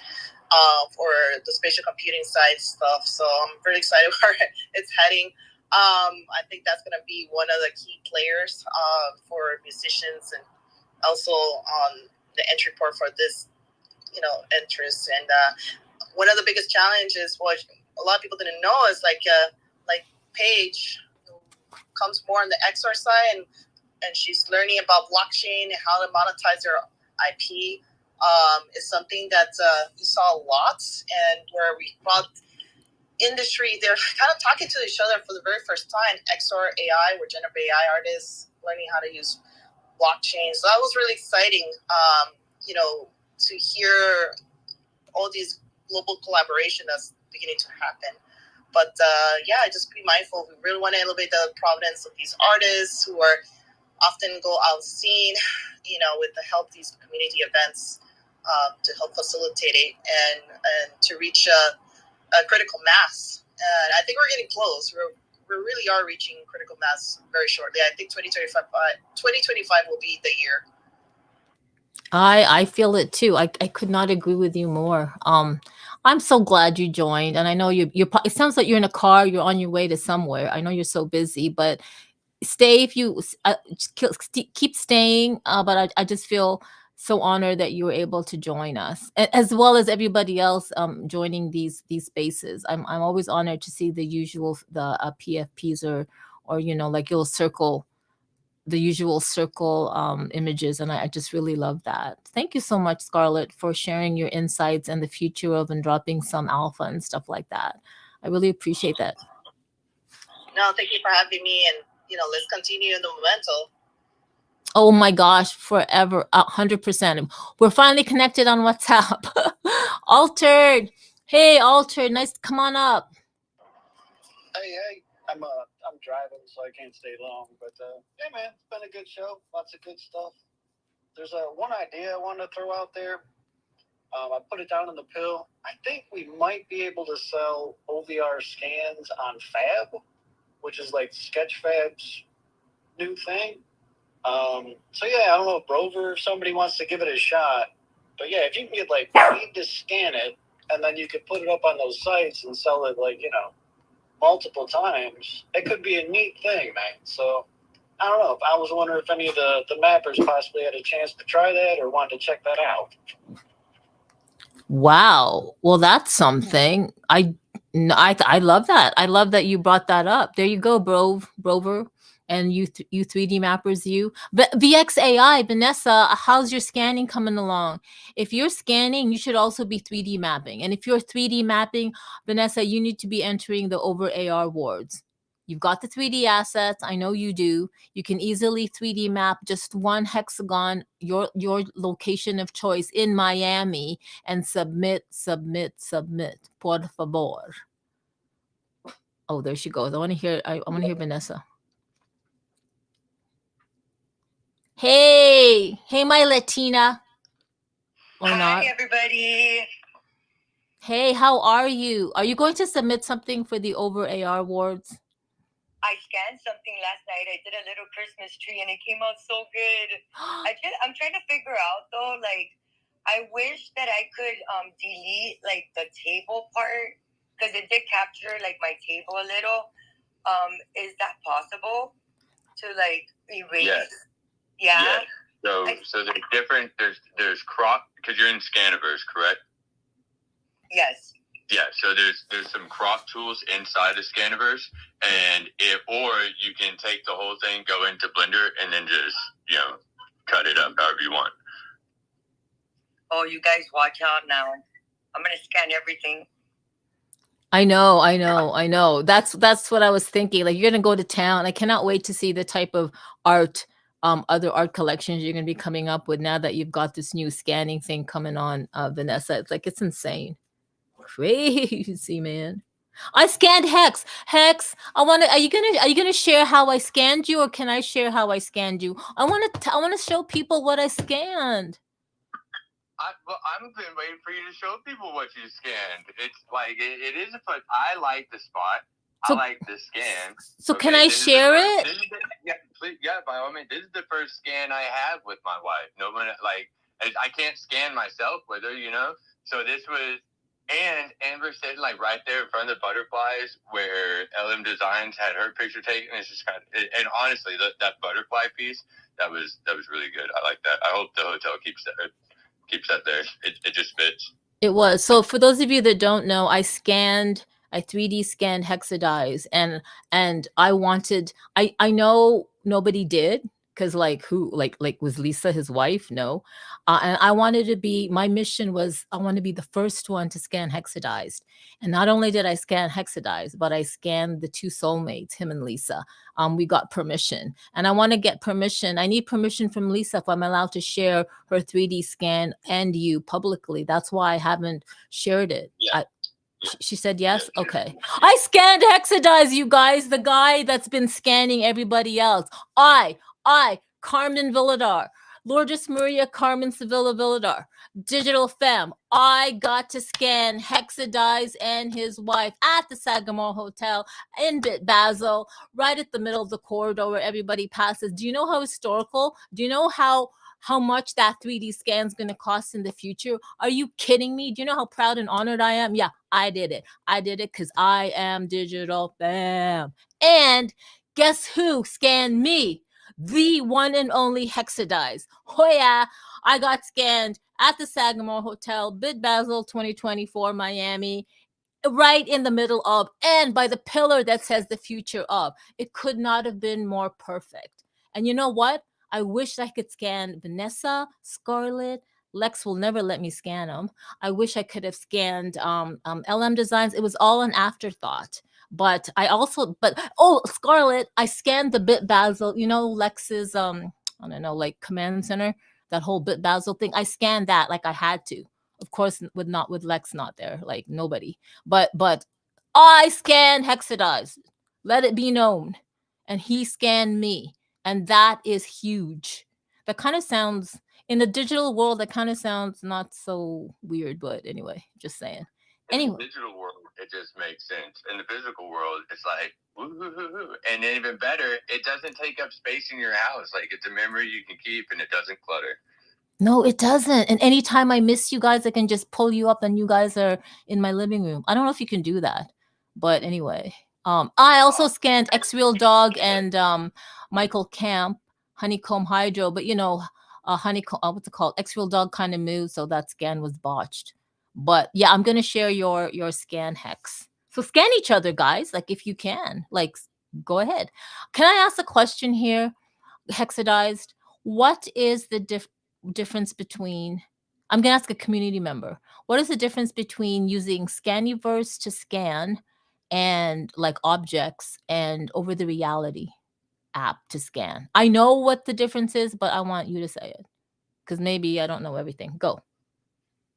C: for the spatial computing side stuff. So I'm really excited where it's heading. I think that's going to be one of the key players for musicians, and also on the entry point for this, interest. And one of the biggest challenges, what a lot of people didn't know, is like Paige comes more on the XR side, and she's learning about blockchain and how to monetize her IP. Is something that we saw a lot, and where we brought industry, they're kind of talking to each other for the very first time. XR AI, we're generative AI artists learning how to use blockchain. So that was really exciting, to hear all these global collaboration that's beginning to happen. But just be mindful. We really want to elevate the provenance of these artists who are often go out seen, with the help these community events to help facilitate it and to reach a critical mass. And I think we're getting close. We really are reaching critical mass very shortly. I think 2025 will be the year.
A: I feel it too. I could not agree with you more. I'm so glad you joined, and I know you're. It sounds like you're in a car. You're on your way to somewhere. I know you're so busy, but stay if you keep staying. But I just feel so honored that you were able to join us, as well as everybody else joining these spaces. I'm always honored to see the usual PFPs or like you'll circle. The usual circle images, and I just really love that. Thank you so much, Scarlett, for sharing your insights and the future of and dropping some alpha and stuff like that. I really appreciate that.
C: No, thank you for having me, and let's continue the momentum.
A: Oh my gosh, forever, 100%. We're finally connected on WhatsApp. Altered, hey, Altered, nice to come on up.
F: Hey, I'm driving, so I can't stay long. But yeah, man, it's been a good show. Lots of good stuff. There's one idea I wanted to throw out there. I put it down in the pill. I think we might be able to sell OVR scans on Fab, which is like Sketchfab's new thing. So yeah, I don't know if Rover, if somebody wants to give it a shot. But yeah, if you can get paid to scan it, and then you could put it up on those sites and sell it multiple times, it could be a neat thing, man. So I don't know. I was wondering if any of the mappers possibly had a chance to try that or wanted to check that out.
A: Wow. Well, that's something. I love that. I love that you brought that up. There you go, Brover, and you 3D mappers, you. But VXAI, Vanessa, how's your scanning coming along? If you're scanning, you should also be 3D mapping. And if you're 3D mapping, Vanessa, you need to be entering the over ARwards. You've got the 3D assets. I know you do. You can easily 3D map just one hexagon, your location of choice in Miami, and submit. Por favor. Oh, there she goes. I want to hear Vanessa. Hey, my Latina. Or
G: Hi,
A: not.
G: everybody.
A: Hey, how are you? Are you going to submit something for the over ARwards?
G: I scanned something last night. I did a little Christmas tree and it came out so good. I'm trying to figure out though, like, I wish that I could delete like the table part because it did capture like my table a little. Is that possible to like erase?
E: Yes.
G: Yeah.
E: So there's different. There's crop because you're in Scaniverse, correct?
G: Yes.
E: Yeah, so there's some crop tools inside of Scaniverse, and or you can take the whole thing, go into Blender, and then just cut it up however you want.
G: Oh, you guys watch out now. I'm gonna scan everything.
A: I know. That's what I was thinking. Like, you're gonna go to town. I cannot wait to see the type of art, other art collections you're gonna be coming up with now that you've got this new scanning thing coming on, Vanessa. It's like, it's insane. Crazy, man. I scanned Hex. Are you gonna share how I scanned you, or can I share how I scanned you? I want to show people what I scanned.
E: I've been waiting for you to show people what you scanned. It's like it is a fun. I like the spot. I like the scan.
A: So okay, can I share it?
E: Yeah, by all means. This is the first scan I have with my wife. No one I can't scan myself with her, So this was. And Amber said, like, right there in front of the butterflies where LM Designs had her picture taken. It's just kind of, and honestly, that butterfly piece, that was really good. I like that. I hope the hotel keeps that there. It just fits.
A: It was. So for those of you that don't know, I 3D scanned Hexadize, and I know nobody did. Because who was Lisa his wife? No. And I wanted to be, my mission was, I want to be the first one to scan Hexadized. And not only did I scan Hexadized, but I scanned the two soulmates, him and Lisa. We got permission. And I want to get permission. I need permission from Lisa if I'm allowed to share her 3D scan and you publicly. That's why I haven't shared it.
E: Yeah.
A: She said yes? Okay. I scanned Hexadize, you guys. The guy that's been scanning everybody else. I, Carmen Villadar, Lourdes Maria Carmen Sevilla Villadar, Digital Femme. I got to scan Hexadize and his wife at the Sagamore Hotel in Basel, right at the middle of the corridor where everybody passes. Do you know how historical? Do you know how much that 3D scan is going to cost in the future? Are you kidding me? Do you know how proud and honored I am? Yeah, I did it. I did it because I am Digital Femme. And guess who scanned me? The one and only Hexadize. Oh yeah, I got scanned at the Sagamore Hotel, Bid Basel 2024, Miami, right in the middle of, and by the pillar that says the future of. It could not have been more perfect. And you know what? I wish I could scan Vanessa, Scarlett. Lex will never let me scan them. I wish I could have scanned LM Designs. It was all an afterthought. But Scarlett, I scanned the Bit Basel, Lex's I don't know, like command center, that whole Bit Basel thing. I scanned that like I had to. Of course, with Lex not there, like nobody. But I scanned Hexadize. Let it be known. And he scanned me. And that is huge. That kind of sounds, in the digital world, that kind of sounds not so weird, but anyway, just saying. Anyway.
E: In the digital world, it just makes sense. In the physical world, it's like, woo. And then even better, it doesn't take up space in your house. Like, it's a memory you can keep and it doesn't clutter.
A: No, it doesn't. And anytime I miss you guys, I can just pull you up and you guys are in my living room. I don't know if you can do that. But anyway, I also scanned X Real Dog and Michael Camp, Honeycomb Hydro, but Honeycomb, what's it called? X Real Dog kind of moved, so that scan was botched. But yeah, I'm gonna share your scan hex. So scan each other, guys. Like if you can, like go ahead. Can I ask a question here? Hexadized. What is the difference between? I'm gonna ask a community member. What is the difference between using Scanniverse to scan and like objects and over the reality app to scan? I know what the difference is, but I want you to say it because maybe I don't know everything. Go.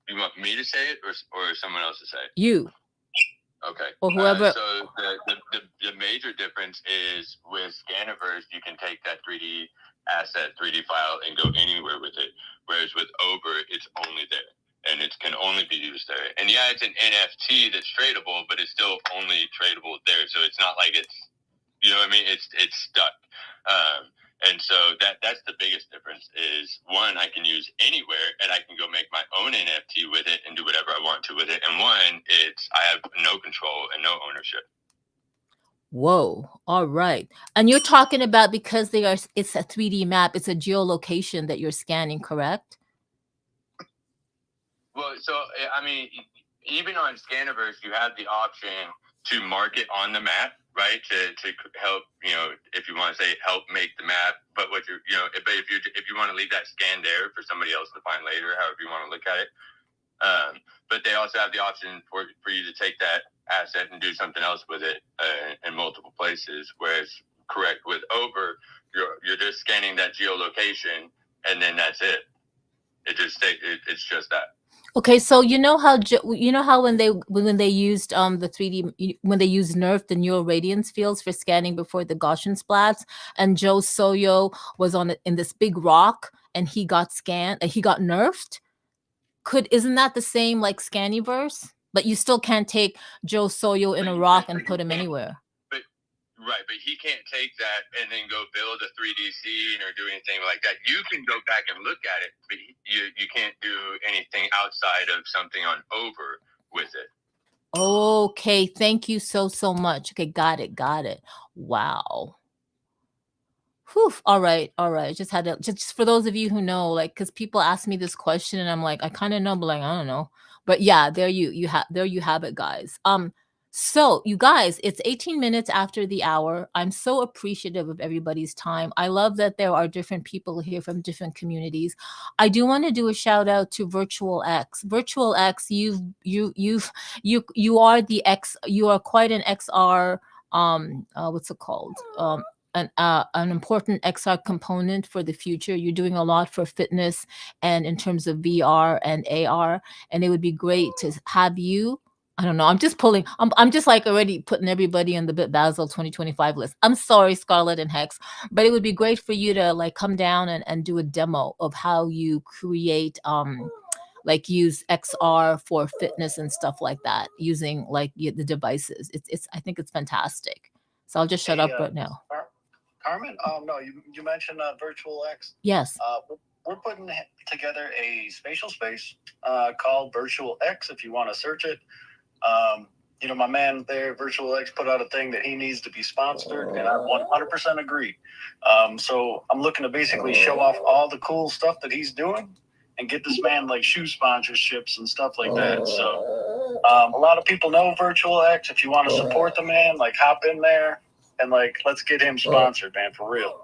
E: You want me to say it or someone else to say it?
A: You.
E: Okay.
A: Or whoever.
E: So the major difference is with Scanniverse, you can take that 3D asset, 3D file, and go anywhere with it. Whereas with Over, it's only there. And it can only be used there. And yeah, it's an NFT that's tradable, but it's still only tradable there. So it's not like it's, you know what I mean? It's stuck. And so that's the biggest difference is one, I can use anywhere and I can go make my own NFT with it and do whatever I want to with it. And one, I have no control and no ownership.
A: Whoa. All right. And you're talking about because it's a 3D map, it's a geolocation that you're scanning, correct?
E: Well, so I mean, even on Scanniverse, you have the option to mark it on the map, right? To help, if you want to say help make the map. But if you want to leave that scan there for somebody else to find later, however you want to look at it. But they also have the option for you to take that asset and do something else with it in multiple places. Whereas, correct, with Over, you're just scanning that geolocation and then that's it. It's just that.
A: Okay, so you know how when they used the 3D when they used Nerf the neural radiance fields for scanning before the Gaussian splats, and Joe Soyo was in this big rock and he got scanned, he got nerfed. Isn't that the same like Scanniverse? But you still can't take Joe Soyo in a rock and put him anywhere.
E: Right, but he can't take that and then go build a 3D scene or do anything like that. You can go back and look at it, but you can't do anything outside of something on Over with it.
A: Okay, thank you so much. Okay, got it. Wow. Whew. All right. Just had to just for those of you who know, like, because people ask me this question and I'm like, I kind of know, but like, I don't know. But yeah, there you have it, guys. So you guys, it's 18 minutes after the hour. I'm so appreciative of everybody's time. I love that there are different people here from different communities. I do want to do a shout out to Virtual X. Virtual X, you are the X. You are quite an XR. What's it called? An important XR component for the future. You're doing a lot for fitness and in terms of VR and AR, and it would be great to have you. I don't know. I'm just pulling. I'm just like already putting everybody on the Basel 2025 list. I'm sorry, Scarlett and Hex, but it would be great for you to like come down and do a demo of how you create like use XR for fitness and stuff like that using like the devices. It's I think it's fantastic. So I'll just shut up right now.
F: Carmen, no, you mentioned Virtual X.
A: Yes.
F: We're putting together a spatial space called Virtual X. If you want to search it, my man there, Virtual X, put out a thing that he needs to be sponsored, and I 100% agree. So I'm looking to basically show off all the cool stuff that he's doing and get this man like shoe sponsorships and stuff like that. So a lot of people know Virtual X. If you want to support the man, like hop in there and like let's get him sponsored, man, for real.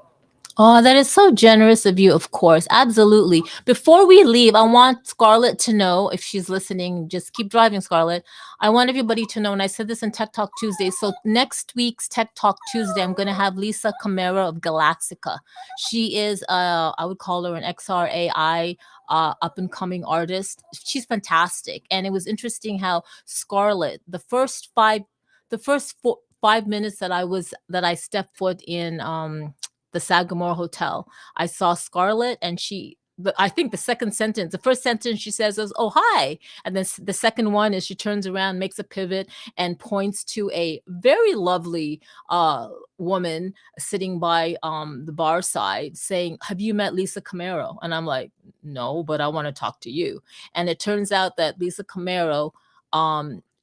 A: Oh, that is so generous of you, of course. Absolutely. Before we leave, I want Scarlett to know, if she's listening, just keep driving, Scarlett. I want everybody to know, and I said this in Tech Talk Tuesday. So next week's Tech Talk Tuesday, I'm going to have Lisa Camara of Galaxica. She is, I would call her an XR AI up-and-coming artist. She's fantastic. And it was interesting how Scarlett, the first 5 minutes that I stepped foot in the Sagamore Hotel, I saw Scarlett, and I think the first sentence she says is, "Oh, hi." And then the second one is she turns around, makes a pivot, and points to a very lovely woman sitting by the bar side saying, "Have you met Lisa Camaro?" And I'm like, "No, but I want to talk to you." And it turns out that Lisa Camaro,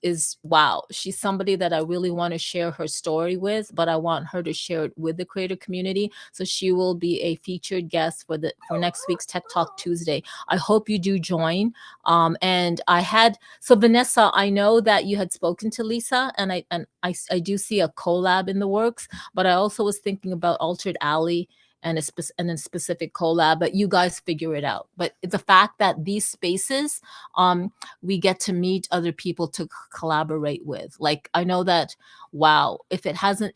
A: is wow. She's somebody that I really want to share her story with, but I want her to share it with the creator community. So she will be a featured guest for next week's Tech Talk Tuesday. I hope you do join. And I had so Vanessa, I know that you had spoken to Lisa, and I do see a collab in the works, but I also was thinking about Altered Alley and a specific collab, but you guys figure it out. But the fact that these spaces, we get to meet other people to collaborate with. Like I know that, wow, if it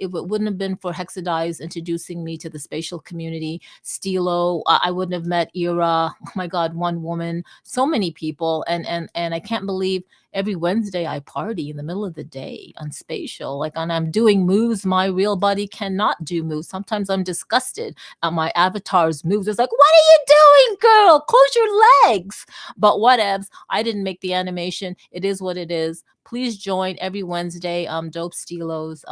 A: wouldn't have been for Hexadize introducing me to the spatial community, Stilo, I wouldn't have met Ira. Oh my God, One Woman, so many people, and I can't believe every Wednesday I party in the middle of the day on spatial, like, and I'm doing moves my real body cannot do moves. Sometimes I'm disgusted at my avatar's moves. It's like, what are you doing, girl? Close your legs. But whatevs. I didn't make the animation. It is what it is. Please join every Wednesday, Dope Stilos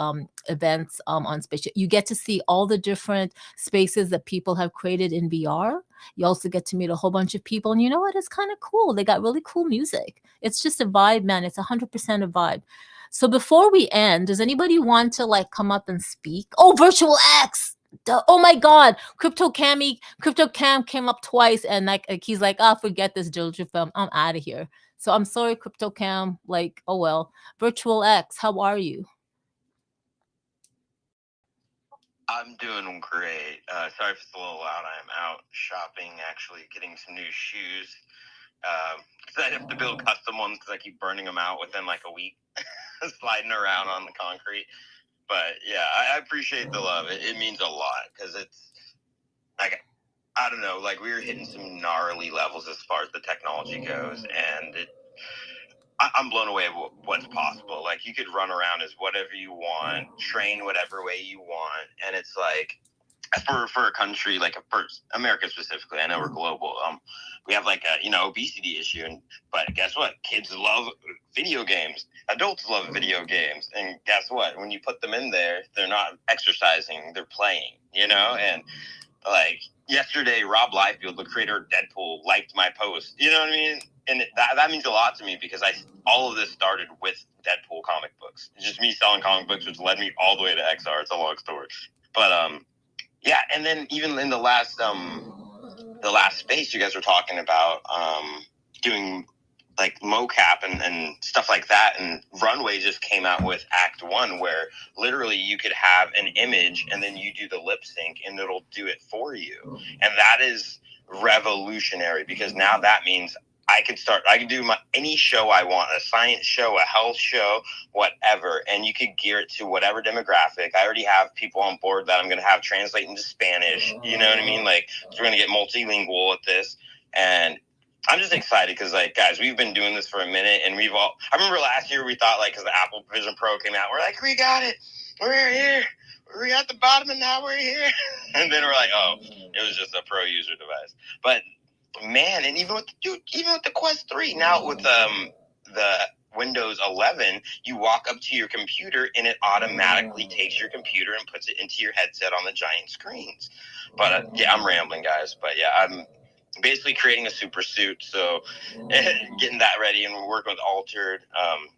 A: events on Spatial. You get to see all the different spaces that people have created in VR. You also get to meet a whole bunch of people. And you know what? It's kind of cool. They got really cool music. It's just a vibe, man. It's 100% a vibe. So before we end, does anybody want to like come up and speak? Oh, Virtual X. Oh my God, Crypto Cam came up twice, and like he's like, oh, forget this Dilger film, I'm out of here. So I'm sorry, Crypto Cam. Like, oh well. Virtual X, how are you?
H: I'm doing great. Sorry if it's a little loud. I'm out shopping, actually getting some new shoes. Because I have to build custom ones because I keep burning them out within like a week, sliding around on the concrete. But yeah, I appreciate the love. It means a lot because it's like, I don't know, like we were hitting some gnarly levels as far as the technology goes, and I'm blown away at what's possible. Like you could run around as whatever you want, train whatever way you want, and it's like for a country like for America specifically, I know we're global. We have like a obesity issue, but guess what? Kids love video games. Adults love video games, and guess what? When you put them in there, they're not exercising; they're playing. And like yesterday, Rob Liefeld, the creator of Deadpool, liked my post. You know what I mean? And that means a lot to me because all of this started with Deadpool comic books. It's just me selling comic books, which led me all the way to XR. It's a long story, but yeah. And then even in the last space, you guys were talking about doing like mocap and stuff like that. And Runway just came out with Act 1, where literally you could have an image and then you do the lip sync and it'll do it for you. And that is revolutionary because now that means I can do any show I want, a science show, a health show, whatever, and you could gear it to whatever demographic. I already have people on board that I'm going to have translate into Spanish. You know what I mean? Like, so we're going to get multilingual with this, and I'm just excited because, like, guys, we've been doing this for a minute, and I remember last year we thought, like, because the Apple Vision Pro came out, we're like, we got it, we're here, we're at the bottom, and now we're here, and then we're like, oh, it was just a pro user device, but man, and even with the Quest 3 now with the Windows 11, you walk up to your computer and it automatically takes your computer and puts it into your headset on the giant screens. But yeah, I'm rambling, guys. But yeah, I'm basically creating a super suit, so getting that ready, and we're working with Altered.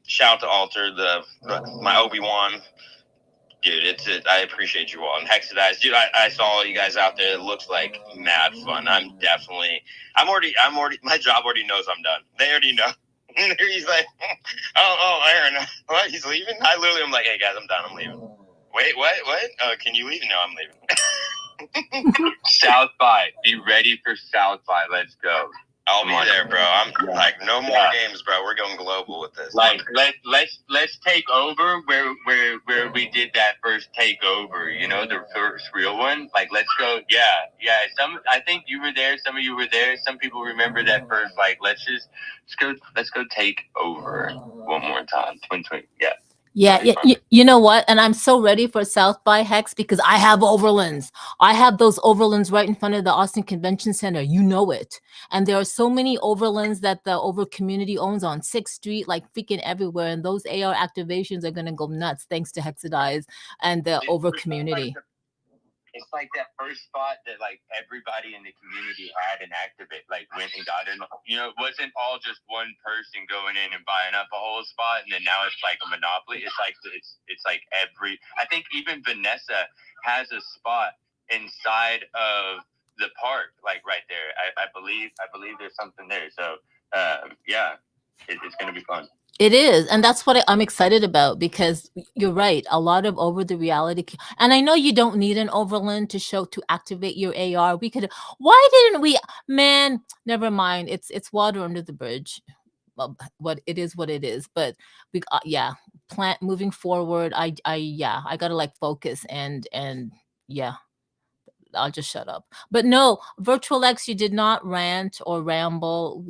H: Shout out to Altered, my Obi-Wan. Dude, I appreciate you all. And Hexadize, dude, I saw all you guys out there. It looks like mad fun. I'm already, my job already knows I'm done. They already know. He's like, oh, Aaron, what? He's leaving? I literally am like, hey guys, I'm done. I'm leaving. Wait, what? Can you leave? No, I'm leaving.
E: South by. Be ready for South by. Let's go.
H: I'll be there, bro. I'm like, no more games, bro. We're going global with this.
E: Like, let's take over where we did that first takeover. The first real one. Like, let's go. Yeah. I think you were there. Some of you were there. Some people remember that first. Like, let's go take over one more time. 2020. Yeah.
A: Yeah, you know what? And I'm so ready for South by Hex because I have overlands. I have those overlands right in front of the Austin Convention Center. You know it. And there are so many overlands that the Over community owns on 6th Street, like freaking everywhere. And those AR activations are going to go nuts thanks to Hexadize and the Over community.
E: it's like that first spot that like everybody in the community had and activate, like went and got in. You know, it wasn't all just one person going in and buying up a whole spot, and then now it's like a monopoly. It's like every. I think even Vanessa has a spot inside of the park, like right there. I believe there's something there. So yeah, it's gonna be fun.
A: It is, and that's what I'm excited about, because you're right. A lot of over the reality, and I know you don't need an overland to activate your AR. We could. Why didn't we? Man, never mind. It's water under the bridge. Well, what it is, what it is. But we, yeah, plant moving forward. I gotta like focus and yeah. I'll just shut up. But no, Virtual X, you did not rant or ramble.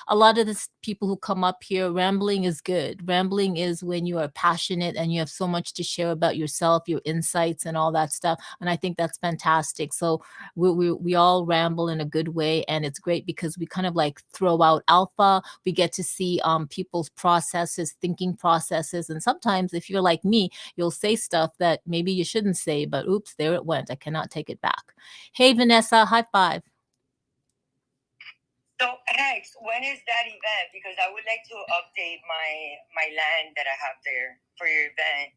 A: A lot of the people who come up here, rambling is good. Rambling is when you are passionate and you have so much to share about yourself, your insights, and all that stuff. And I think that's fantastic. So we all ramble in a good way, and it's great because we kind of like throw out alpha. We get to see people's processes, thinking processes, and sometimes if you're like me, you'll say stuff that maybe you shouldn't say, but oops, there it went. I cannot take it back. Hey, Vanessa, high five.
G: So Hex, when is that event? Because I would like to update my land that I have there for your event.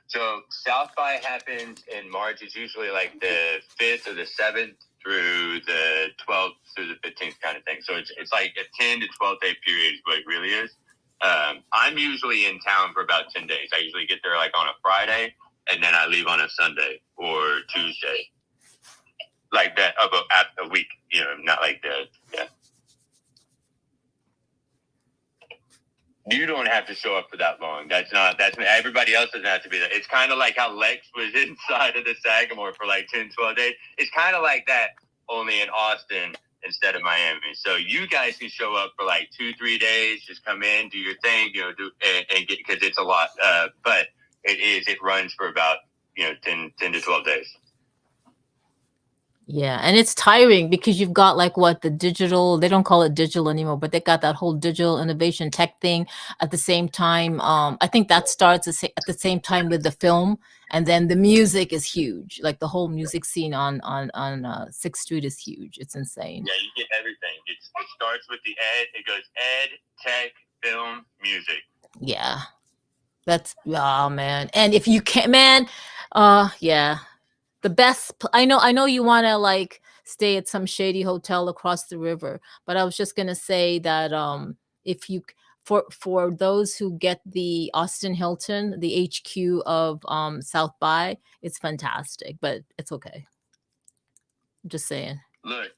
E: So South by happens in March. It's usually like the 5th or the 7th through the 12th through the 15th kind of thing. So it's like a 10 to 12 day period is what it really is. I'm usually in town for about 10 days. I usually get there like on a Friday, and then I leave on a Sunday or Tuesday. Like that, about a week, you know, not like that. Yeah. You don't have to show up for that long. That's everybody else doesn't have to be there. It's kind of like how Lex was inside of the Sagamore for like 10, 12 days. It's kind of like that, only in Austin instead of Miami. So you guys can show up for like 2-3 days, just come in, do your thing, you know, and get, because it's a lot. But it runs for about, you know, 10 to 12 days.
A: Yeah, and it's tiring because you've got like what the digital, they don't call it digital anymore, but they got that whole digital innovation tech thing at the same time. I think that starts at the same time with the film, and then the music is huge. Like the whole music scene on 6th Street is huge. It's insane.
E: Yeah, you get everything. It starts with the ed. It goes ed, tech, film, music.
A: Yeah, that's oh man. And if you can't, man, yeah. The best I know you want to like stay at some shady hotel across the river, but I was just going to say that if you for those who get the Austin Hilton, the HQ of South by, it's fantastic, but it's okay. I'm just saying.
E: Look,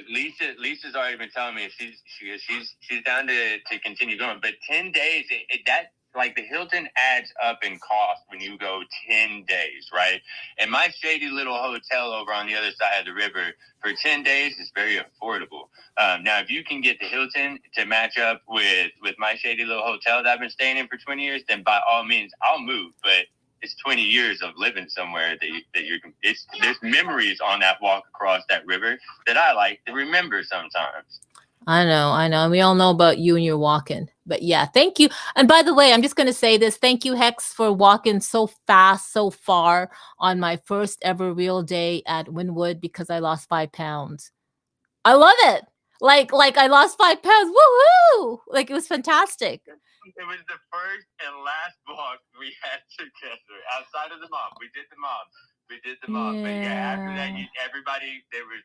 E: Lisa's already been telling me she's down to continue going, but 10 days that like the Hilton adds up in cost when you go 10 days, right? And my shady little hotel over on the other side of the river for 10 days is very affordable. Now, if you can get the Hilton to match up with my shady little hotel that I've been staying in for 20 years, then by all means, I'll move. But it's 20 years of living somewhere there's memories on that walk across that river that I like to remember sometimes.
A: I know. And we all know about you and your walking. But yeah, thank you. And by the way, I'm just going to say this. Thank you, Hex, for walking so fast, so far on my first ever real day at Wynwood, because I lost 5 pounds. I love it. Like I lost 5 pounds. Woohoo! Like it was fantastic.
E: It was the first and last walk we had together outside of the mob. We did the mob.
A: Yeah.
E: But yeah, after that, everybody, there was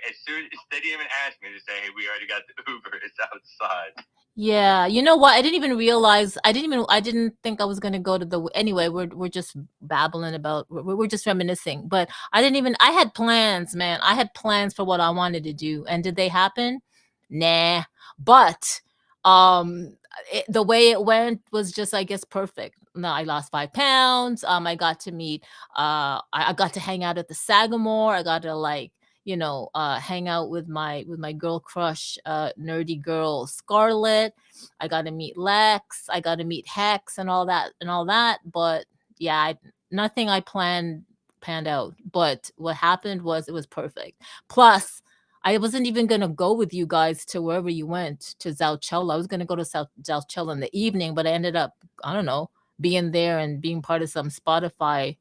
E: as soon as they didn't even ask me to say, hey, we already got the Uber. It's outside.
A: Yeah, you know what? I didn't even realize. I didn't think I was gonna go to the. Anyway, we're just babbling about. We're just reminiscing. But I didn't even. I had plans, man. I had plans for what I wanted to do, and did they happen? Nah. But the way it went was just, I guess, perfect. No, I lost 5 pounds. I got to meet. I got to hang out at the Sagamore. I got to like hang out with my girl crush, nerdy girl Scarlett. I got to meet Lex. I got to meet Hex and all that. But yeah, nothing I panned out. But what happened was it was perfect. Plus, I wasn't even gonna go with you guys to wherever you went to Zaucella. I was gonna go to Zaucella in the evening, but I ended up, I don't know, being there and being part of some Spotify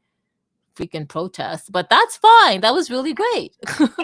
A: freaking protest. But that's fine. That was really great.
E: That was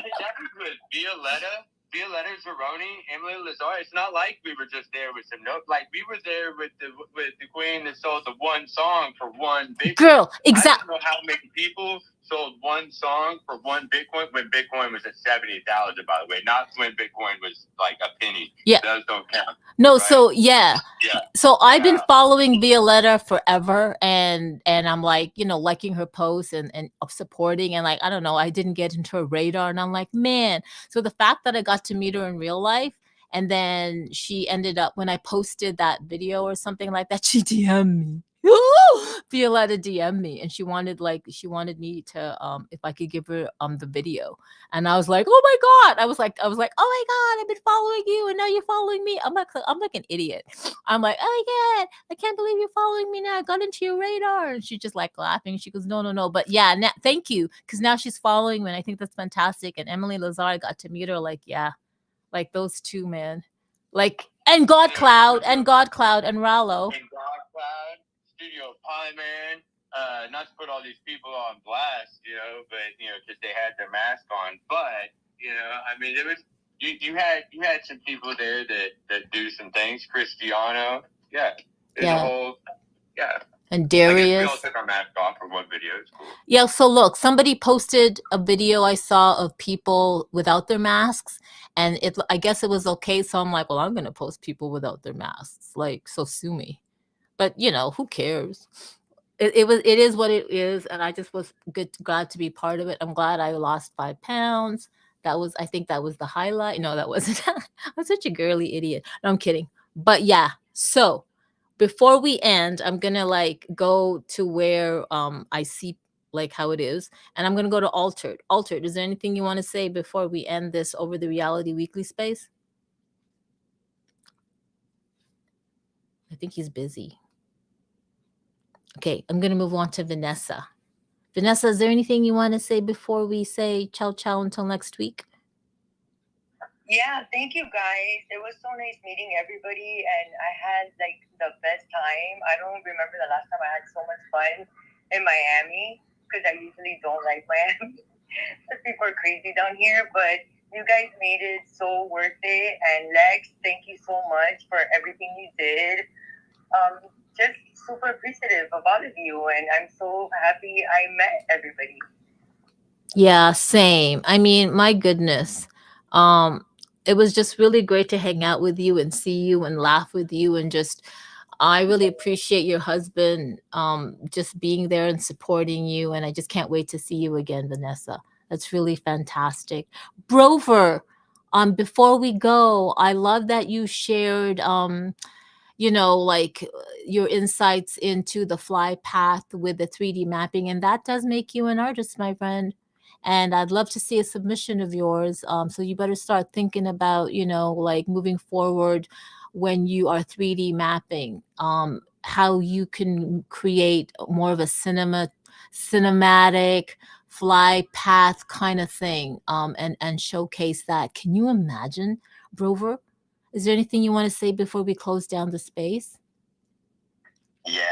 E: with Violetta Zeroni, Emily Lazar. It's not like we were just there with some notes. Like we were there with the queen that sold the one song for one Bitcoin.
A: Girl,
E: I
A: exactly.
E: don't know how many people sold one song for one Bitcoin when Bitcoin was at $70,000. By the way, not when Bitcoin was like a penny.
A: Yeah,
E: those don't count.
A: no,
E: right?
A: so yeah.
E: Yeah.
A: So I've been
E: Yeah.
A: following Violetta forever, and I'm like, you know, liking her posts and supporting, and like, I don't know, I didn't get into her radar, and I'm like, man. So the fact that I got to meet her in real life, and then she ended up, when I posted that video or something like that, she DM'd me. Violetta DM'd me, and she wanted me to if I could give her the video, and I was like, oh my god, I was like, oh my god, I've been following you, and now you're following me. I'm like an idiot. I'm like, oh my god, I can't believe you're following me now. I got into your radar, and she just like laughing. She goes, no, but yeah, thank you, because now she's following me, and I think that's fantastic. And Emily Lazar, I got to meet her, like, yeah, like those two, man, like, and God Cloud and Rallo.
E: And God Cloud, Studio Pie Man. Not to put all these people on blast, you know, but you know, because they had their mask on. But you know, I mean, there was you had some people there that do some things. Cristiano, yeah, there's a whole, yeah.
A: And
E: I guess we
A: Darius.
E: all took our mask off for one video. It's cool.
A: Yeah, so look, somebody posted a video I saw of people without their masks, and I guess it was okay. So I'm like, well, I'm gonna post people without their masks. Like, so sue me. But you know, who cares? It is what it is, and I just was glad to be part of it. I'm glad I lost 5 pounds. I think that was the highlight. No, that wasn't. I'm such a girly idiot. No, I'm kidding. But yeah, so before we end, I'm gonna like go to where I see like how it is, and I'm gonna go to Altered. Altered, is there anything you want to say before we end this Over the Reality Weekly space? I think he's busy. Okay, I'm gonna move on to Vanessa. Vanessa, is there anything you want to say before we say ciao ciao until next week?
G: Yeah, thank you guys. It was so nice meeting everybody, and I had like the best time. I don't remember the last time I had so much fun in Miami, because I usually don't like Miami. People are crazy down here, but you guys made it so worth it. And Lex, thank you so much for everything you did. Just super appreciative of all of you, and I'm so happy I met everybody.
A: Yeah, same. I mean, my goodness. It was just really great to hang out with you and see you and laugh with you, and just I really appreciate your husband just being there and supporting you, and I just can't wait to see you again, Vanessa. That's really fantastic. Brover, before we go, I love that you shared you know, like your insights into the fly path with the 3D mapping. And that does make you an artist, my friend. And I'd love to see a submission of yours. So you better start thinking about, you know, like moving forward when you are 3D mapping, how you can create more of a cinematic fly path kind of thing, and showcase that. Can you imagine, Brover? Is there anything you want to say before we close down the space?
B: Yeah.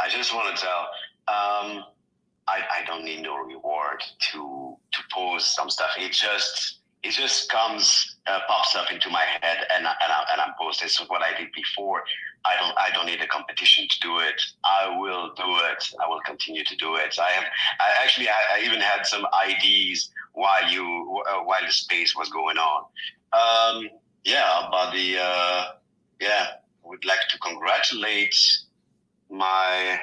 B: I just want to tell. I don't need no reward to post some stuff. It just comes, pops up into my head, and I'm posting. So what I did before, I don't need a competition to do it. I will do it. I will continue to do it. I even had some IDs while the space was going on. About would like to congratulate my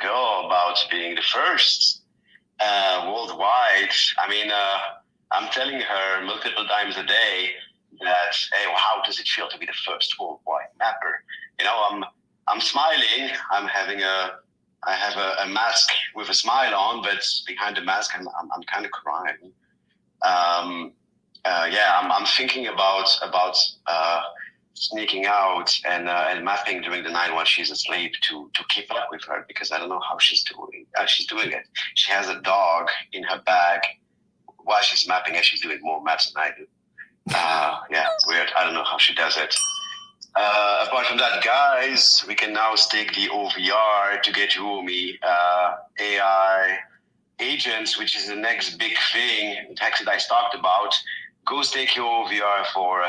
B: girl about being the first worldwide. I mean, I'm telling her multiple times a day that, hey, well, how does it feel to be the first worldwide mapper? You know, I'm smiling. I have a mask with a smile on, but behind the mask, I'm kind of crying. I'm thinking about sneaking out and mapping during the night while she's asleep to keep up with her, because I don't know how she's doing. She's doing it. She has a dog in her bag while she's mapping, and she's doing more maps than I do. It's weird. I don't know how she does it. Apart from that, guys, we can now stake the OVR to get Rumi AI agents, which is the next big thing Hexadice talked about. Go stake your OVR for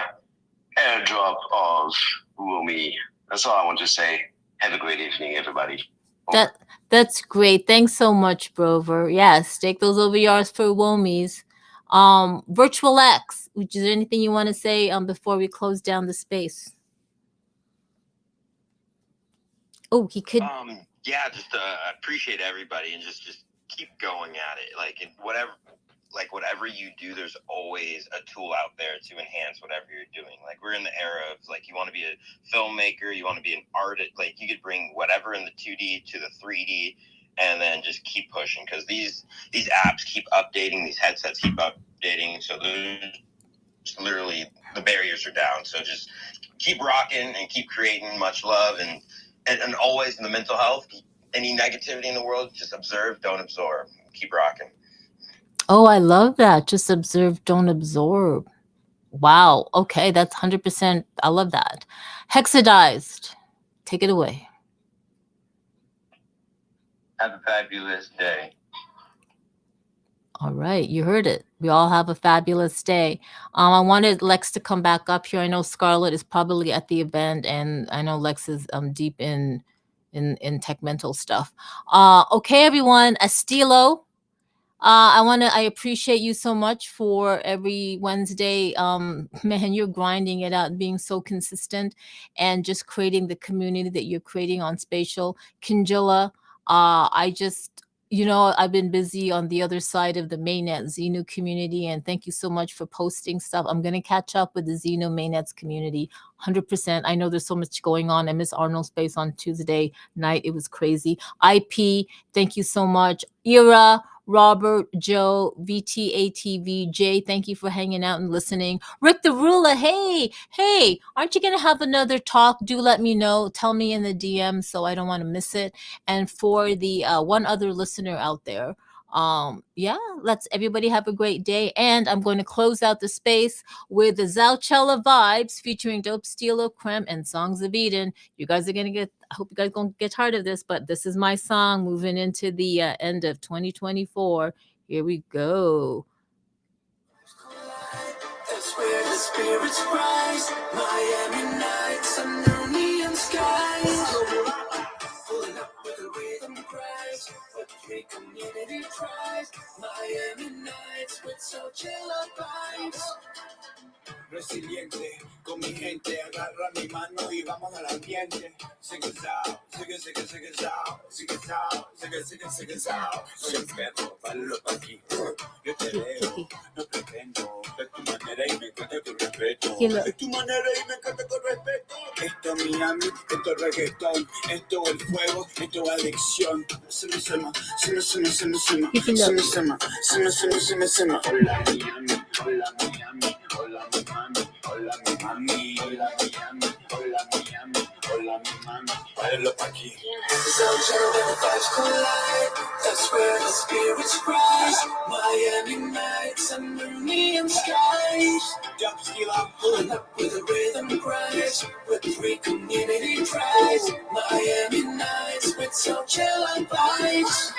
B: airdrop of Rumi. That's all I want to say. Have a great evening, everybody.
A: That's great. Thanks so much, Brover. Yes, take those OVRs for Womies. Virtual X, is there anything you want to say before we close down the space? Oh, he could.
H: Yeah, just appreciate everybody and just keep going at it. Like whatever you do, there's always a tool out there to enhance whatever you're doing. Like we're in the era of like you want to be a filmmaker, you want to be an artist. Like you could bring whatever in the 2D to the 3D, and then just keep pushing because these apps keep updating, these headsets keep updating. So there's literally the barriers are down. So just keep rocking and keep creating. Much love and always in the mental health. Any negativity in the world, just observe, don't absorb. Keep rocking.
A: Oh, I love that. Just observe, don't absorb. Wow. Okay, that's 100%. I love that. Hexadized, take it away.
E: Have a fabulous day.
A: All right, you heard it. We all have a fabulous day. I wanted Lex to come back up here. I know Scarlett is probably at the event, and I know Lex is deep in tech mental stuff. Okay, everyone. Estilo, I appreciate you so much for every Wednesday. Man, you're grinding it out and being so consistent and just creating the community that you're creating on Spatial. Kinjilla, I've been busy on the other side of the mainnet Xenu community, and thank you so much for posting stuff. I'm going to catch up with the Xenu mainnets community 100%. I know there's so much going on. I missed Arnold's space on Tuesday night. It was crazy. IP, thank you so much. Ira, Robert, Joe, VTATV, Jay, thank you for hanging out and listening. Rick the Ruler, hey, aren't you going to have another talk? Do let me know. Tell me in the DM so I don't want to miss it. And for the one other listener out there, let's everybody have a great day. And I'm going to close out the space with the Zaucella Vibes featuring Dope Steelo, Creme, and Songs of Eden. You guys are going to I hope you guys don't get tired of this, but this is my song moving into the end of 2024. Here we go. That's where the spirits rise. Miami nights under neon skies. Pulling up with a rhythm crash. With three community tribes. Miami nights with Zaucella vibes. Resiliente, con mi gente, agarra mi mano y vamos al ambiente. Sing it out, sing it, sing it, sing it out, sing it out, sing it, sing it, sing it out. Soy un perro, palo pa' aquí. Yo te veo, no pretendo. Es tu manera y me encanta tu respeto. Es tu manera y me encanta tu respeto. Esto es Miami, esto es reggaetón, esto es el fuego, esto es adicción. Sema, sema, sema, sema, sema, sema, sema, sema, sema, sema, sema. Hola Miami, hola Miami, hola mi mami, hola mi mami, hola Miami, hola Miami, hola mi mami. Páralo pa' aquí. Zaucella where the vibes collide, that's where the spirits rise. Miami nights under neon skies. Dope Steelo, pulling up with a rhythm crash. With three community tribes. Miami nights with Zaucella vibes.